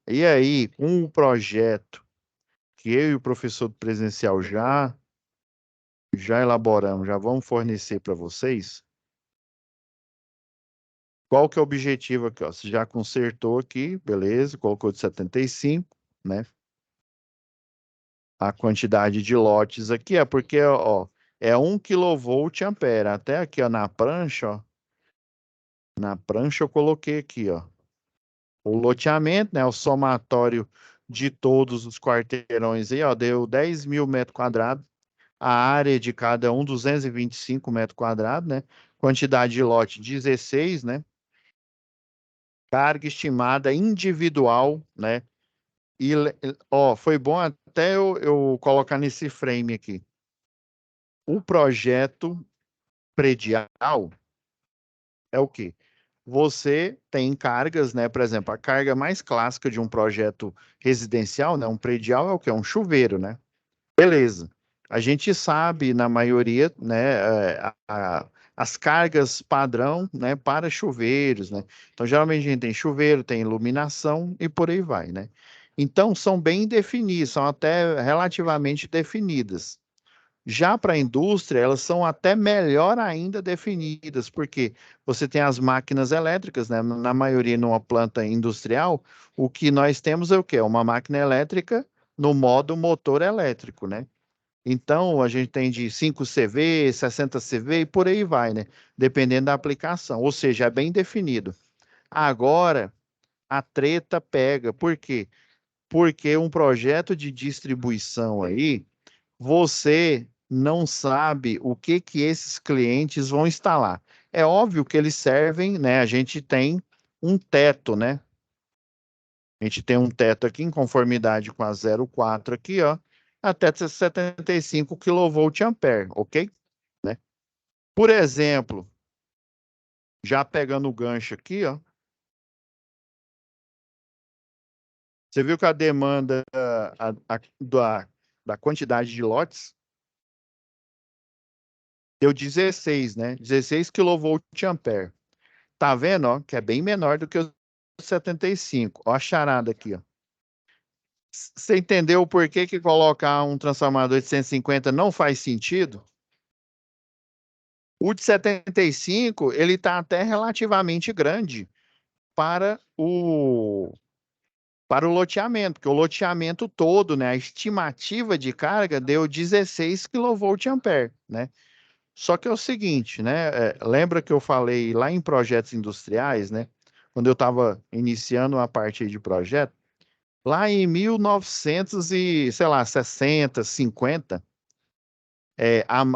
A: E aí, com o projeto que eu e o professor do presencial já elaboramos, já vamos fornecer para vocês, qual que é o objetivo aqui, ó? Você já consertou aqui, beleza, colocou de 75, né? A quantidade de lotes aqui é porque, ó, é 1 kVA. Até aqui, ó, na prancha, ó, na prancha eu coloquei aqui, ó, o loteamento, né, o somatório de todos os quarteirões aí, ó, deu 10.000 metros quadrados. A área de cada um, 225 metros quadrados, né? Quantidade de lote, 16, né? Carga estimada individual, né? E, ó, foi bom até eu colocar nesse frame aqui. O projeto predial é o quê? Você tem cargas, né? Por exemplo, a carga mais clássica de um projeto residencial, né? Um predial é o quê? É um chuveiro, né? Beleza. A gente sabe, na maioria, né, as cargas padrão, né, para chuveiros, né? Então, geralmente a gente tem chuveiro, tem iluminação e por aí vai, né? Então, são bem definidas, são até relativamente definidas. Já para a indústria, elas são até melhor ainda definidas, porque você tem as máquinas elétricas, né? Na maioria, numa planta industrial, o que nós temos é o quê? Uma máquina elétrica no modo motor elétrico, né? Então, a gente tem de 5 CV, 60 CV e por aí vai, né? Dependendo da aplicação. Ou seja, é bem definido. Agora, a treta pega. Por quê? Porque um projeto de distribuição aí você não sabe o que que esses clientes vão instalar. É óbvio que eles servem, né? A gente tem um teto, né? A gente tem um teto aqui em conformidade com a 04 aqui, ó, até 75 kVA, ok? Né? Por exemplo, já pegando o gancho aqui, ó, você viu que a demanda da quantidade de lotes deu 16, né? 16 kVA. Tá vendo, ó, que é bem menor do que o 75. Ó a charada aqui, ó. Você entendeu por que que colocar um transformador de 150 não faz sentido? O de 75, ele está até relativamente grande para o loteamento, porque o loteamento todo, né, a estimativa de carga deu 16 kVA, né? Só que é o seguinte, né? Lembra que eu falei lá em projetos industriais, né? Quando eu estava iniciando uma parte aí de projeto, lá em 1900 e, sei lá, 60, 50,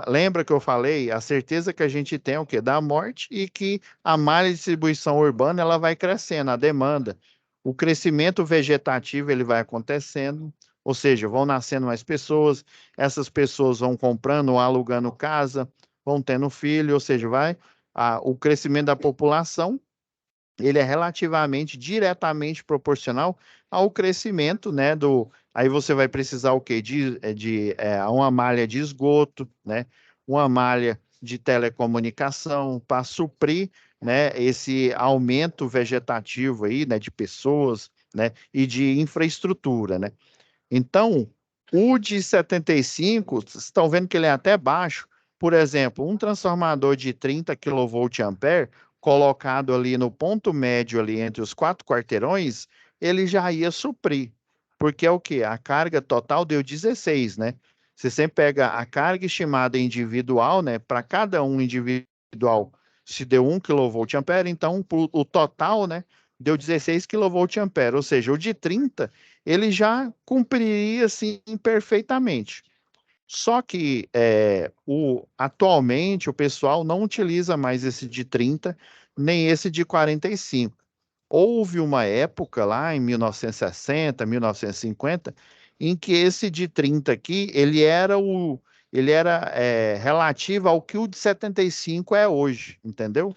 A: lembra que eu falei a certeza que a gente tem é o quê? Da morte e que a malha de distribuição urbana ela vai crescendo, a demanda. O crescimento vegetativo ele vai acontecendo, ou seja, vão nascendo mais pessoas, essas pessoas vão comprando ou alugando casa, vão tendo filho, ou seja, o crescimento da população ele é relativamente diretamente proporcional ao crescimento, né, aí você vai precisar o quê? Uma malha de esgoto, né, uma malha de telecomunicação para suprir, né, esse aumento vegetativo aí, né, de pessoas, né, e de infraestrutura, né? Então, o de 75, vocês estão vendo que ele é até baixo. Por exemplo, um transformador de 30 kVA colocado ali no ponto médio ali entre os quatro quarteirões, ele já ia suprir. Porque é o quê? A carga total deu 16, né? Você sempre pega a carga estimada individual, né? Para cada um individual, se deu 1 kVA, então o total, né? Deu 16 kVA. Ou seja, o de 30 ele já cumpriria assim perfeitamente. Só que atualmente o pessoal não utiliza mais esse de 30, nem esse de 45. Houve uma época lá em 1960, 1950, em que esse de 30 aqui, ele era relativo ao que o de 75 é hoje, entendeu?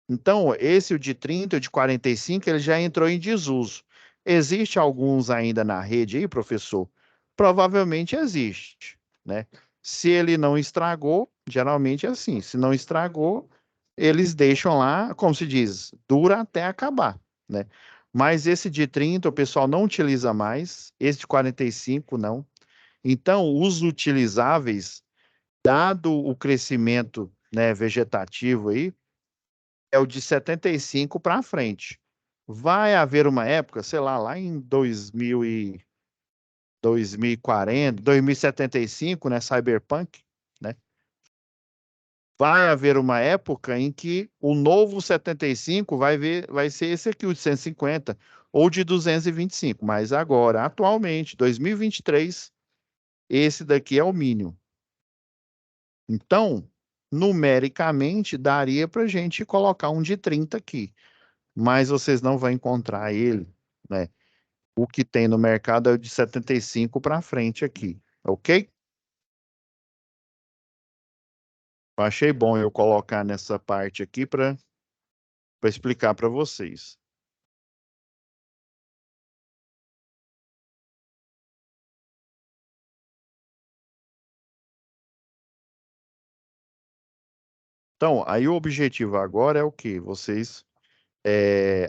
A: Então, esse o de 30, o de 45, ele já entrou em desuso. Existe alguns ainda na rede aí, professor? Provavelmente existe, né? Se ele não estragou, geralmente é assim, se não estragou, eles deixam lá, como se diz, dura até acabar, né? Mas esse de 30 o pessoal não utiliza mais, esse de 45 não. Então, os utilizáveis, dado o crescimento, né, vegetativo aí, é o de 75 para frente. Vai haver uma época, sei lá em 2040, 2075, né, Cyberpunk, né? Vai haver uma época em que o novo 75 vai ser esse aqui, o de 150 ou de 225, mas agora, atualmente, 2023, esse daqui é o mínimo. Então, numericamente, daria para a gente colocar um de 30 aqui, mas vocês não vão encontrar ele, né? O que tem no mercado é o de 75 para frente aqui, ok? Eu achei bom eu colocar nessa parte aqui para explicar para vocês. Então, aí o objetivo agora é o que vocês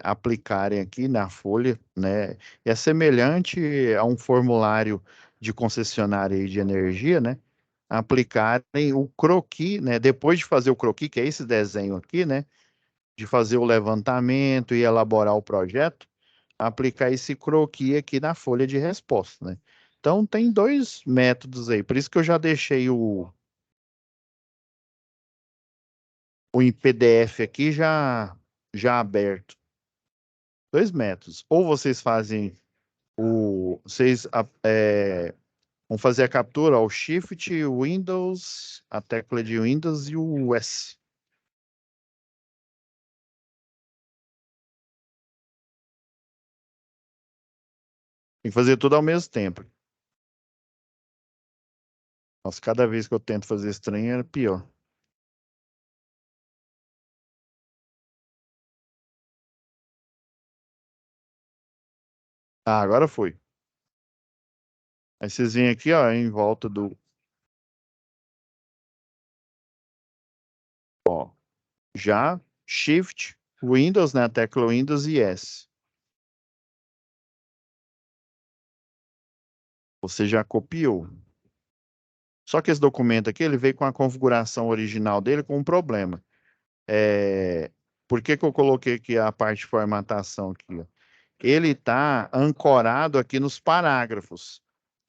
A: aplicarem aqui na folha, né? É semelhante a um formulário de concessionária aí de energia, né? Aplicarem o croquis, né? Depois de fazer o croquis, que é esse desenho aqui, né? De fazer o levantamento e elaborar o projeto, aplicar esse croquis aqui na folha de resposta, né? Então, tem dois métodos aí. Por isso que eu já deixei o em PDF aqui já aberto. Dois métodos. Ou vocês fazem vocês Vamos fazer a captura, ó, o Shift, o Windows, a tecla de Windows e o S. Tem que fazer tudo ao mesmo tempo. Nossa, cada vez que eu tento fazer esse trem é pior. Ah, agora foi. Aí vocês vêm aqui, ó, em volta do, ó, já, Shift, Windows, né, a tecla Windows e S. Você já copiou. Só que esse documento aqui, ele veio com a configuração original dele com um problema. É... Por que que eu coloquei aqui a parte de formatação aqui, ó? Ele está ancorado aqui nos parágrafos.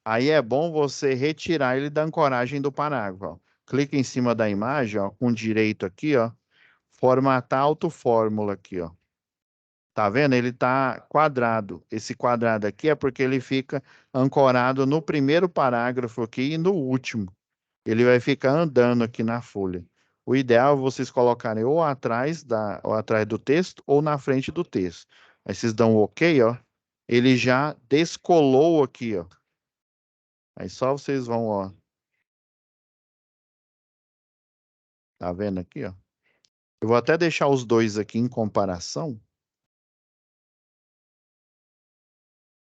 A: Aí é bom você retirar ele da ancoragem do parágrafo, ó. Clica em cima da imagem, ó, com direito aqui, ó, formatar autofórmula aqui, ó. Tá vendo? Ele tá quadrado. Esse quadrado aqui é porque ele fica ancorado no primeiro parágrafo aqui e no último. Ele vai ficar andando aqui na folha. O ideal é vocês colocarem ou atrás do texto ou na frente do texto. Aí vocês dão um OK, ó. Ele já descolou aqui, ó. Aí só vocês vão, ó. Tá vendo aqui, ó? Eu vou até deixar os dois aqui em comparação.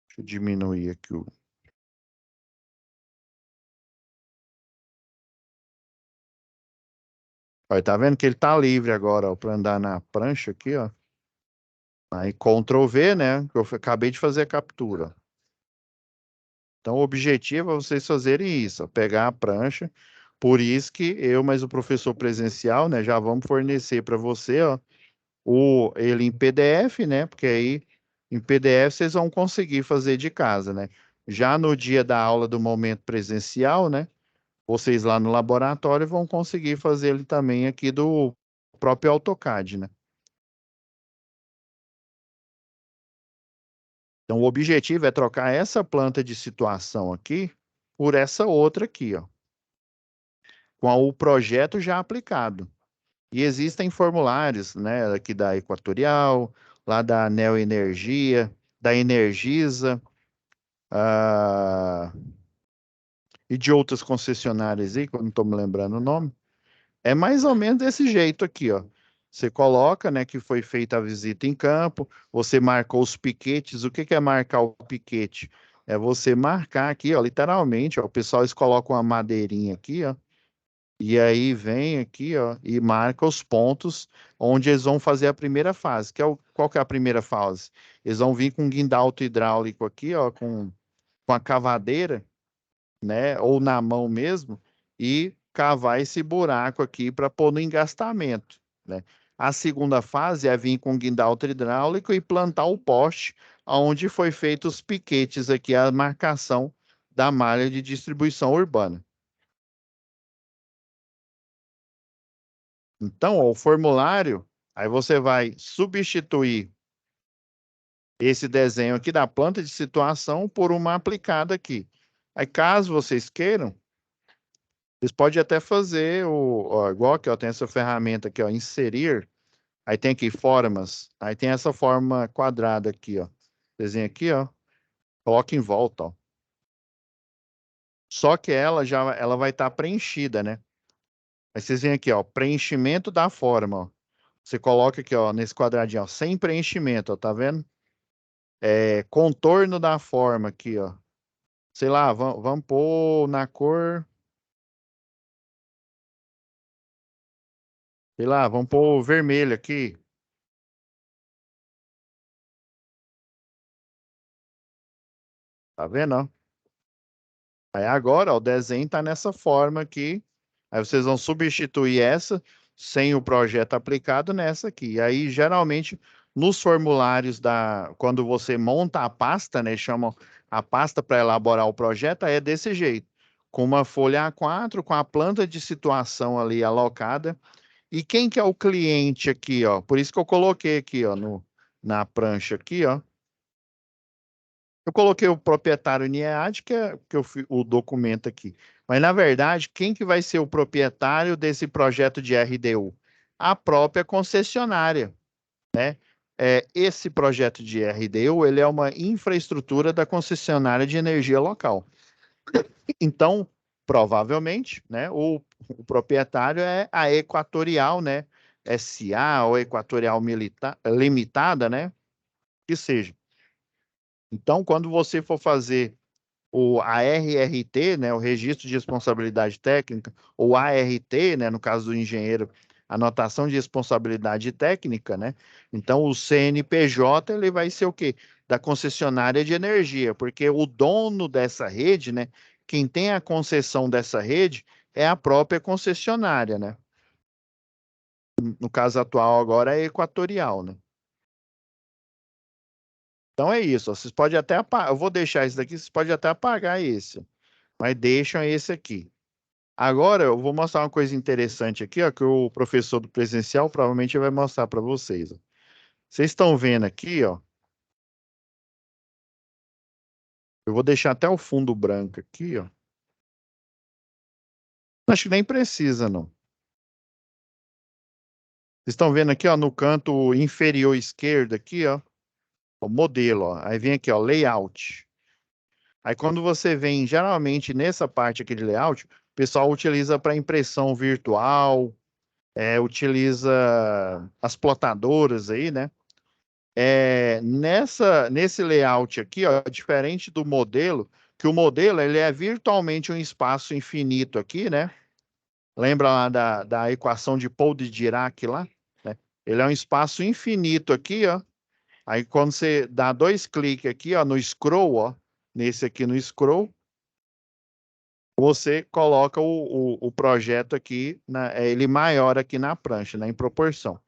A: Deixa eu diminuir aqui o. Olha, tá vendo que ele tá livre agora, ó, para andar na prancha aqui, ó. Aí Ctrl V, né? Que eu acabei de fazer a captura. Então, o objetivo é vocês fazerem isso, ó, pegar a prancha. Por isso que eu, mais o professor presencial, né, já vamos fornecer para você, ó, ele em PDF, né? Porque aí em PDF vocês vão conseguir fazer de casa, né? Já no dia da aula do momento presencial, né? Vocês lá no laboratório vão conseguir fazer ele também aqui do próprio AutoCAD, né? Então, o objetivo é trocar essa planta de situação aqui por essa outra aqui, ó, com o projeto já aplicado. E existem formulários, né, aqui da Equatorial, lá da Neo Energia, da Energisa, ah, e de outras concessionárias aí, que eu não estou me lembrando o nome. É mais ou menos desse jeito aqui, ó. Você coloca, né, que foi feita a visita em campo, você marcou os piquetes. O que que é marcar o piquete? É você marcar aqui, ó, literalmente, ó, o pessoal eles colocam uma madeirinha aqui, ó, e aí vem aqui, ó, e marca os pontos onde eles vão fazer a primeira fase. Qual que é a primeira fase? Eles vão vir com um guindalto hidráulico aqui, ó, com a cavadeira, né, ou na mão mesmo, e cavar esse buraco aqui para pôr no engastamento, né? A segunda fase é vir com guindalto hidráulico e plantar o poste onde foi feito os piquetes aqui, a marcação da malha de distribuição urbana. Então, ó, o formulário, aí você vai substituir esse desenho aqui da planta de situação por uma aplicada aqui. Aí, caso vocês queiram, vocês podem até fazer ó, igual aqui, ó, tem essa ferramenta aqui, ó, inserir. Aí tem aqui formas. Aí tem essa forma quadrada aqui, ó. Desenho aqui, ó. Coloca em volta, ó. Só que ela vai estar preenchida, né? Aí vocês vêm aqui, ó, preenchimento da forma, ó. Você coloca aqui, ó, nesse quadradinho, ó, sem preenchimento, ó, tá vendo? É, contorno da forma aqui, ó. Sei lá, vamos pôr na cor, sei lá, vamos pôr vermelho aqui. Tá vendo, ó? Aí agora, ó, o desenho tá nessa forma aqui. Aí vocês vão substituir essa sem o projeto aplicado nessa aqui. Aí, geralmente, nos formulários quando você monta a pasta, né, chamam a pasta para elaborar o projeto, aí é desse jeito, com uma folha A4, com a planta de situação ali alocada. E quem que é o cliente aqui, ó? Por isso que eu coloquei aqui, ó, na prancha aqui, ó. Eu coloquei o proprietário NIEAD, que o documento aqui. Mas, na verdade, quem que vai ser o proprietário desse projeto de RDU? A própria concessionária, né? Esse projeto de RDU, ele é uma infraestrutura da concessionária de energia local. Então, provavelmente, né, o proprietário é a Equatorial, né? SA ou Equatorial Limitada, né? Que seja. Então, quando você for fazer a RRT, né, o Registro de Responsabilidade Técnica, ou ART, né, no caso do engenheiro, Anotação de Responsabilidade Técnica, né? Então, o CNPJ, ele vai ser o quê? Da concessionária de energia, porque o dono dessa rede, né, quem tem a concessão dessa rede é a própria concessionária, né? No caso atual agora é Equatorial, né? Então é isso, ó. Vocês podem até apagar, eu vou deixar esse daqui, vocês podem até apagar esse, mas deixam esse aqui. Agora eu vou mostrar uma coisa interessante aqui, ó, que o professor do presencial provavelmente vai mostrar para vocês, ó. Vocês estão vendo aqui, ó. Eu vou deixar até o fundo branco aqui, ó. Acho que nem precisa, não. Vocês estão vendo aqui, ó, no canto inferior esquerdo aqui, ó, o modelo, ó. Aí vem aqui, ó, layout. Aí quando você vem, geralmente nessa parte aqui de layout, o pessoal utiliza para impressão virtual, utiliza as plotadoras aí, né? Nesse layout aqui, ó, diferente do modelo, que o modelo ele é virtualmente um espaço infinito aqui, né? Lembra lá da equação de Paul de Dirac lá, né? Ele é um espaço infinito aqui, ó. Aí quando você dá dois cliques aqui, ó, no scroll, ó, nesse aqui no scroll, você coloca o projeto aqui, ele maior aqui na prancha, né, em proporção.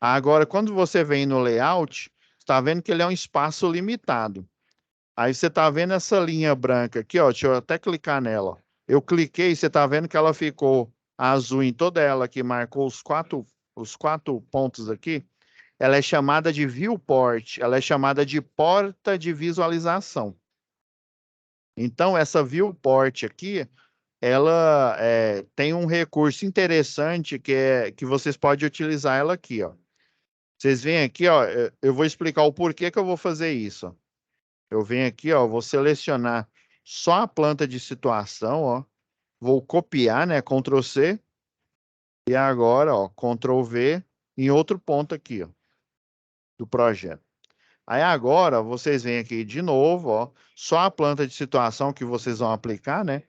A: Agora, quando você vem no layout, está vendo que ele é um espaço limitado. Aí você está vendo essa linha branca aqui, ó. Deixa eu até clicar nela, ó. Eu cliquei, você está vendo que ela ficou azul em toda ela, que marcou os quatro pontos aqui. Ela é chamada de viewport, ela é chamada de porta de visualização. Então, essa viewport aqui, ela tem um recurso interessante que vocês podem utilizar ela aqui, ó. Vocês veem aqui, ó, eu vou explicar o porquê que eu vou fazer isso, ó. Eu venho aqui, ó, vou selecionar só a planta de situação, ó. Vou copiar, né, Ctrl C, e agora, ó, Ctrl V em outro ponto aqui, ó, do projeto. Aí agora vocês vêm aqui de novo, ó, só a planta de situação que vocês vão aplicar, né?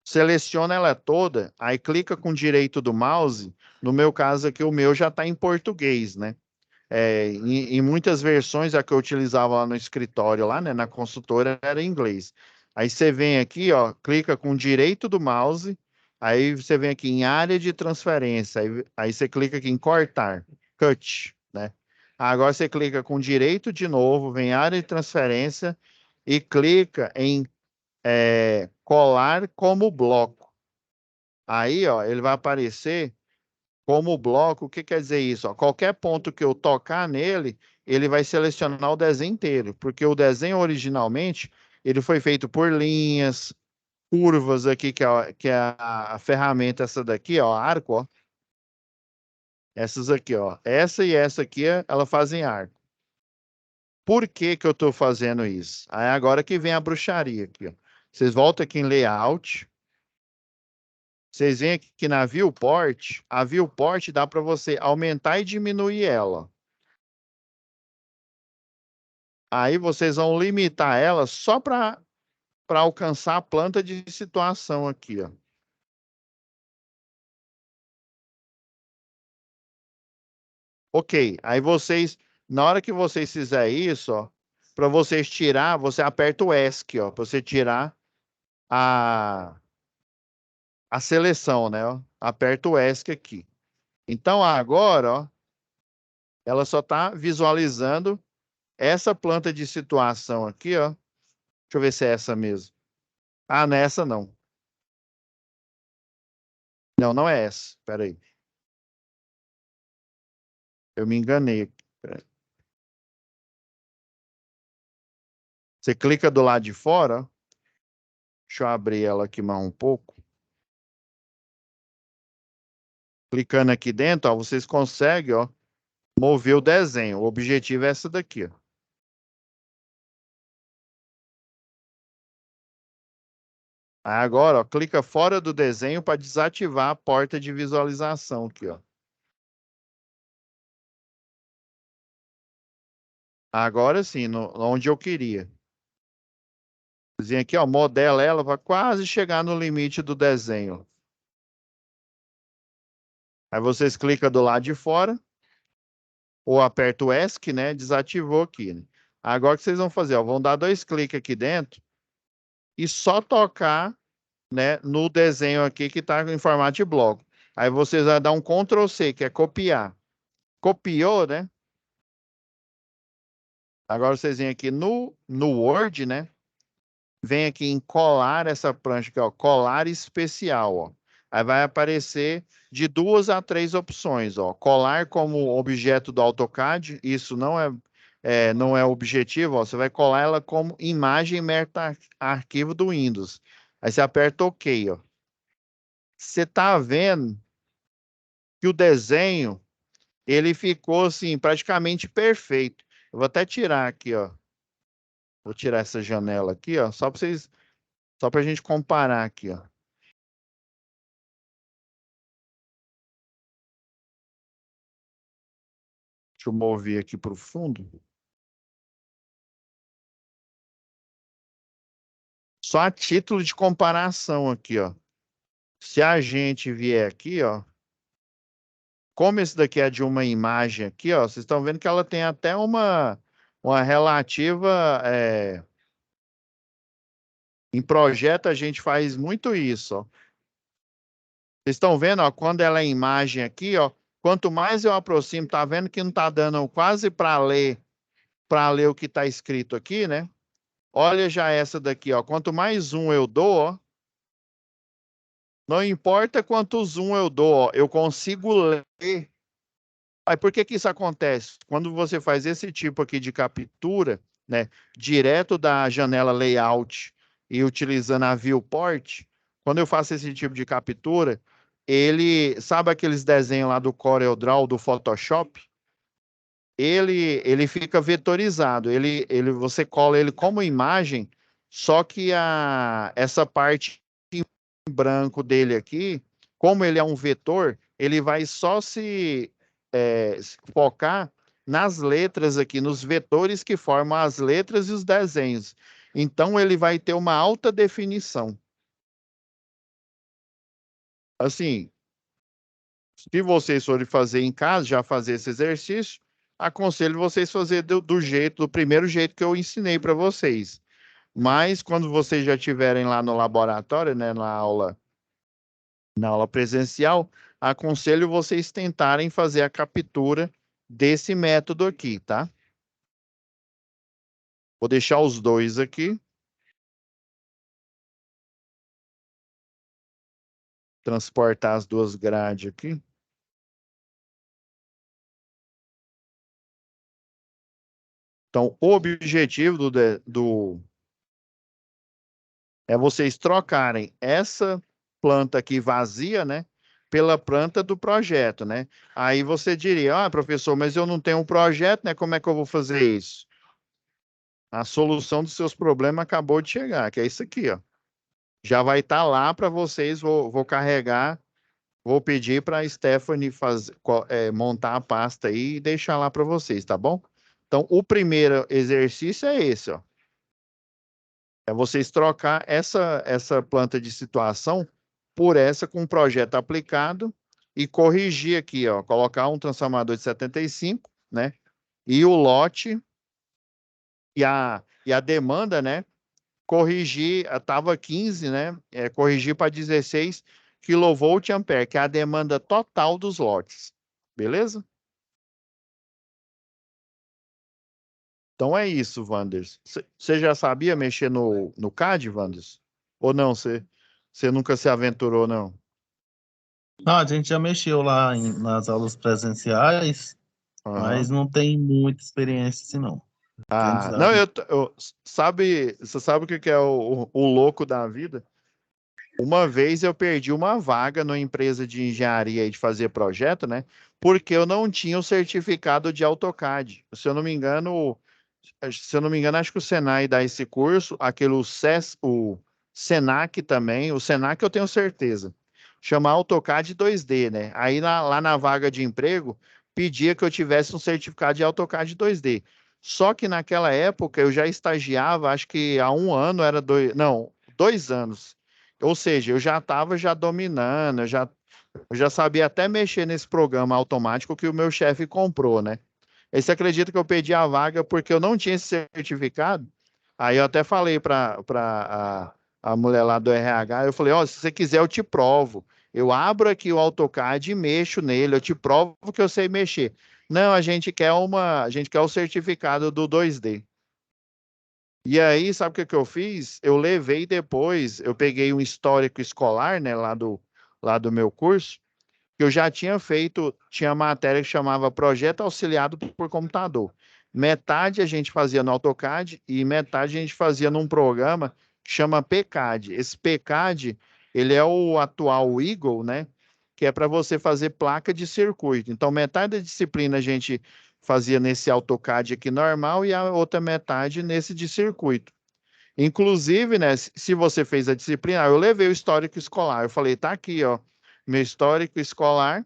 A: Seleciona ela toda, aí clica com o direito do mouse. No meu caso aqui, o meu já está em português, né? Em muitas versões, a que eu utilizava lá no escritório, lá, né, na consultora, era em inglês. Aí você vem aqui, ó, clica com o direito do mouse, aí você vem aqui em área de transferência, aí você clica aqui em cortar, cut, né? Agora você clica com o direito de novo, vem área de transferência e clica em colar como bloco. Aí, ó, ele vai aparecer como bloco. O que quer dizer isso? Ó, qualquer ponto que eu tocar nele, ele vai selecionar o desenho inteiro, porque o desenho originalmente ele foi feito por linhas, curvas aqui, que é a ferramenta essa daqui, ó, arco, ó. Essas aqui, ó. Essa e essa aqui, ela fazem arco. Por que que eu estou fazendo isso? Aí agora que vem a bruxaria aqui, ó. Vocês voltam aqui em layout. Vocês veem aqui que na viewport, a viewport dá para você aumentar e diminuir ela. Aí vocês vão limitar ela só para alcançar a planta de situação aqui, ó. Ok, aí vocês, na hora que vocês fizerem isso, ó, para vocês tirar, você aperta o ESC, ó, para você tirar a, a seleção, né? Ó. Aperta o ESC aqui. Então agora, ó, ela só está visualizando essa planta de situação aqui, ó. Deixa eu ver se é essa mesmo. Ah, nessa não. Não, não é essa. Espera aí. Eu me enganei. Pera aí. Você clica do lado de fora, ó. Deixa eu abrir ela aqui mais um pouco. Clicando aqui dentro, ó, vocês conseguem, ó, mover o desenho. O objetivo é essa daqui, ó. Aí agora, ó, clica fora do desenho para desativar a porta de visualização aqui, ó. Agora sim, onde eu queria. Vem aqui, ó, modela ela para quase chegar no limite do desenho. Aí vocês clicam do lado de fora, ou aperta o ESC, né? Desativou aqui, né? Agora o que vocês vão fazer? Ó, vão dar 2 cliques aqui dentro e só tocar, né, no desenho aqui que está em formato de bloco. Aí vocês vão dar um Ctrl C, que é copiar. Copiou, né? Agora vocês vêm aqui no Word, né? Vem aqui em colar essa prancha aqui, ó, colar especial, ó. Aí vai aparecer de 2 a 3 opções, ó. Colar como objeto do AutoCAD, isso não é objetivo, ó. Você vai colar ela como imagem meta arquivo do Windows. Aí você aperta OK, ó. Você tá vendo que o desenho ele ficou assim praticamente perfeito. Eu vou até tirar aqui, ó. Vou tirar essa janela aqui, ó, só para a gente comparar aqui, ó. Deixa eu mover aqui para o fundo. Só a título de comparação aqui, ó. Se a gente vier aqui, ó, como esse daqui é de uma imagem aqui, ó, vocês estão vendo que ela tem até uma relativa, em projeto a gente faz muito isso, ó. Vocês estão vendo, ó, quando ela é imagem aqui, ó, quanto mais eu aproximo, tá vendo que não tá dando quase para ler o que está escrito aqui, né? Olha já essa daqui, ó. Quanto mais zoom eu dou, ó, não importa quanto zoom eu dou, ó, eu consigo ler. Aí por que que isso acontece? Quando você faz esse tipo aqui de captura, né, direto da janela layout e utilizando a viewport, quando eu faço esse tipo de captura, ele, sabe aqueles desenhos lá do CorelDRAW, do Photoshop? Ele fica vetorizado. Você cola ele como imagem, só que essa parte em branco dele aqui, como ele é um vetor, ele vai só se focar nas letras aqui, nos vetores que formam as letras e os desenhos. Então ele vai ter uma alta definição. Assim, se vocês forem fazer em casa, já fazer esse exercício, aconselho vocês fazer do primeiro jeito que eu ensinei para vocês. Mas quando vocês já estiverem lá no laboratório, né, na aula presencial, aconselho vocês tentarem fazer a captura desse método aqui, tá? Vou deixar os dois aqui. Transportar as duas grades aqui. Então, o objetivo é vocês trocarem essa planta aqui vazia, né, pela planta do projeto, né? Aí você diria, professor, mas eu não tenho um projeto, né? Como é que eu vou fazer isso? A solução dos seus problemas acabou de chegar, que é isso aqui, ó. Já vai estar lá para vocês, vou carregar, vou pedir para a Stephanie montar a pasta aí e deixar lá para vocês, tá bom? Então, o primeiro exercício é esse, ó. É vocês trocar essa planta de situação por essa com um projeto aplicado e corrigir aqui, ó, colocar um transformador de 75, né? E o lote e a demanda, né? Corrigir, estava 15, né? Corrigir para 16 kVA, que é a demanda total dos lotes. Beleza? Então é isso, Wanders. Você já sabia mexer no CAD, Wanders? Ou não? Você nunca se aventurou, não?
B: Não, a gente já mexeu lá nas aulas presenciais, mas
A: Aham.
B: não tem muita experiência assim, não.
A: Ah, não,
B: Organizado.
A: você sabe o que que é o louco da vida? Uma vez eu perdi uma vaga numa empresa de engenharia e de fazer projeto, né? Porque eu não tinha o certificado de AutoCAD. Se eu não me engano, acho que o Senai dá esse curso, o Senac também, o Senac eu tenho certeza. Chama AutoCAD 2D, né? Aí lá na vaga de emprego, pedia que eu tivesse um certificado de AutoCAD 2D. Só que naquela época eu já estagiava, acho que há um ano era dois, não, 2 anos. Ou seja, eu já estava já dominando, eu já sabia até mexer nesse programa automático que o meu chefe comprou, né? Aí você acredita que eu perdi a vaga porque eu não tinha esse certificado? Aí eu até falei para a mulher lá do RH, eu falei, ó, se você quiser eu te provo. Eu abro aqui o AutoCAD e mexo nele, eu te provo que eu sei mexer. Não, a gente quer o certificado do 2D. E aí, sabe o que que eu fiz? Eu levei depois, eu peguei um histórico escolar, né, lá do meu curso, que eu já tinha feito, tinha matéria que chamava Projeto Auxiliado por Computador. Metade a gente fazia no AutoCAD e metade a gente fazia num programa que chama PCAD. Esse PCAD, ele é o atual Eagle, né? Que é para você fazer placa de circuito. Então, metade da disciplina a gente fazia nesse AutoCAD aqui normal e a outra metade nesse de circuito. Inclusive, né, se você fez a disciplina, eu levei o histórico escolar. Eu falei, tá aqui, ó, meu histórico escolar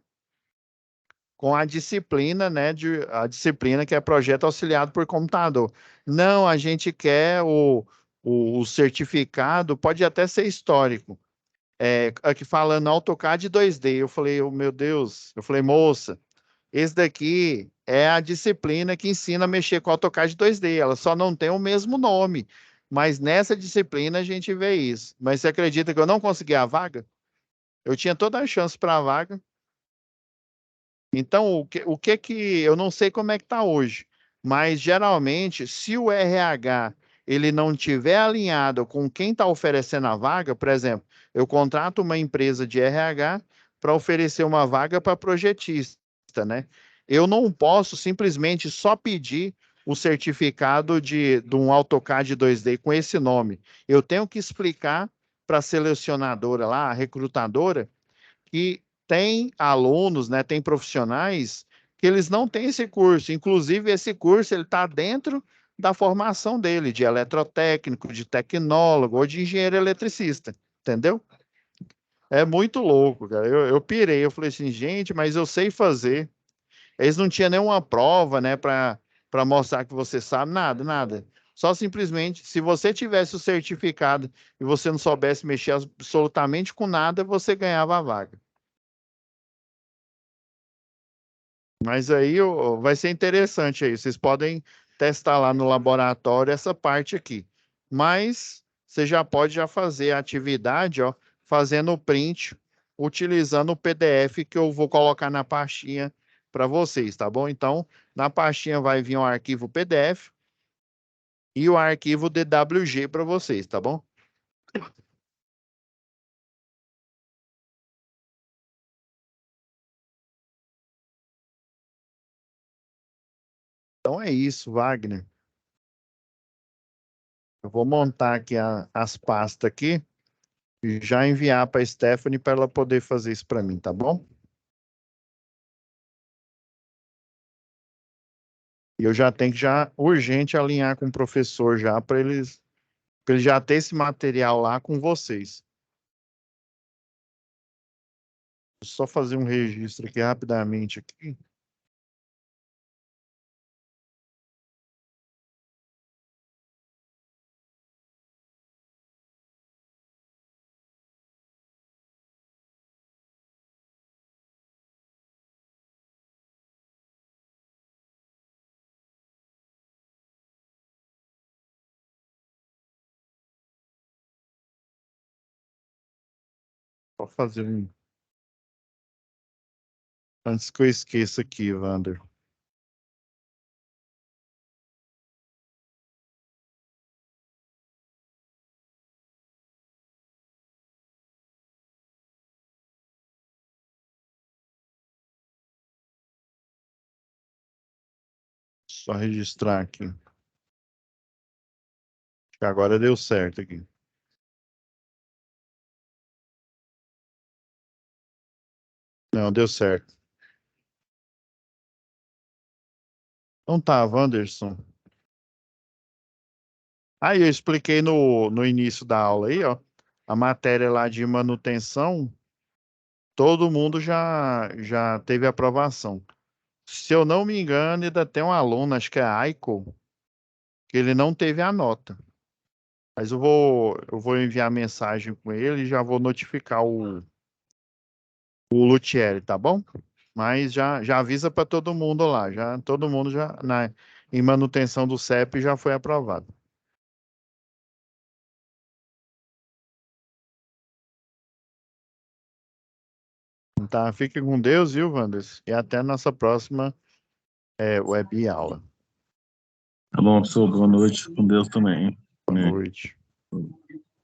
A: com a disciplina, né, a disciplina que é projeto auxiliado por computador. Não, a gente quer o certificado, pode até ser histórico. Aqui falando AutoCAD 2D, eu falei, oh, meu Deus, eu falei, moça, esse daqui é a disciplina que ensina a mexer com AutoCAD 2D, ela só não tem o mesmo nome, mas nessa disciplina a gente vê isso. Mas você acredita que eu não consegui a vaga? Eu tinha toda a chance para a vaga. Então, o que eu não sei como é que está hoje, mas geralmente, se o RH ele não tiver alinhado com quem está oferecendo a vaga, por exemplo, eu contrato uma empresa de RH para oferecer uma vaga para projetista, né? Eu não posso simplesmente só pedir o certificado de um AutoCAD 2D com esse nome. Eu tenho que explicar para a selecionadora lá, a recrutadora, que tem alunos, né, tem profissionais que eles não têm esse curso. Inclusive, esse curso ele está dentro da formação dele, de eletrotécnico, de tecnólogo ou de engenheiro eletricista, entendeu? É muito louco, cara. Eu pirei, eu falei assim, gente, mas eu sei fazer. Eles não tinham nenhuma prova, né, para mostrar que você sabe, nada, nada. Só simplesmente, se você tivesse o certificado e você não soubesse mexer absolutamente com nada, você ganhava a vaga. Mas aí vai ser interessante aí. Vocês podem testar lá no laboratório essa parte aqui. Mas você já pode já fazer a atividade, ó, fazendo o print, utilizando o PDF que eu vou colocar na pastinha para vocês, tá bom? Então, na pastinha vai vir o arquivo PDF e o arquivo DWG para vocês, tá bom? Então é isso, Wagner. Eu vou montar aqui as pastas aqui e já enviar para a Stephanie para ela poder fazer isso para mim, tá bom? E eu já tenho que já urgente alinhar com o professor já para ele já ter esse material lá com vocês. Só fazer um registro aqui rapidamente aqui. Só fazer um antes que eu esqueça aqui, Wander. Só registrar aqui. Agora deu certo aqui. Não, deu certo. Então tá, Wanderson. Aí eu expliquei no início da aula aí, ó, a matéria lá de manutenção, todo mundo já teve aprovação. Se eu não me engano, ainda tem um aluno, acho que é Aiko, que ele não teve a nota. Mas eu vou enviar mensagem com ele e já vou notificar o Luthieri, tá bom? Mas já avisa para todo mundo lá, já todo mundo já em manutenção do CEP já foi aprovado. Tá, fique com Deus, viu, Wanderson? E até a nossa próxima web aula.
B: Tá bom, professor. Boa noite. Com Deus também.
A: Boa noite.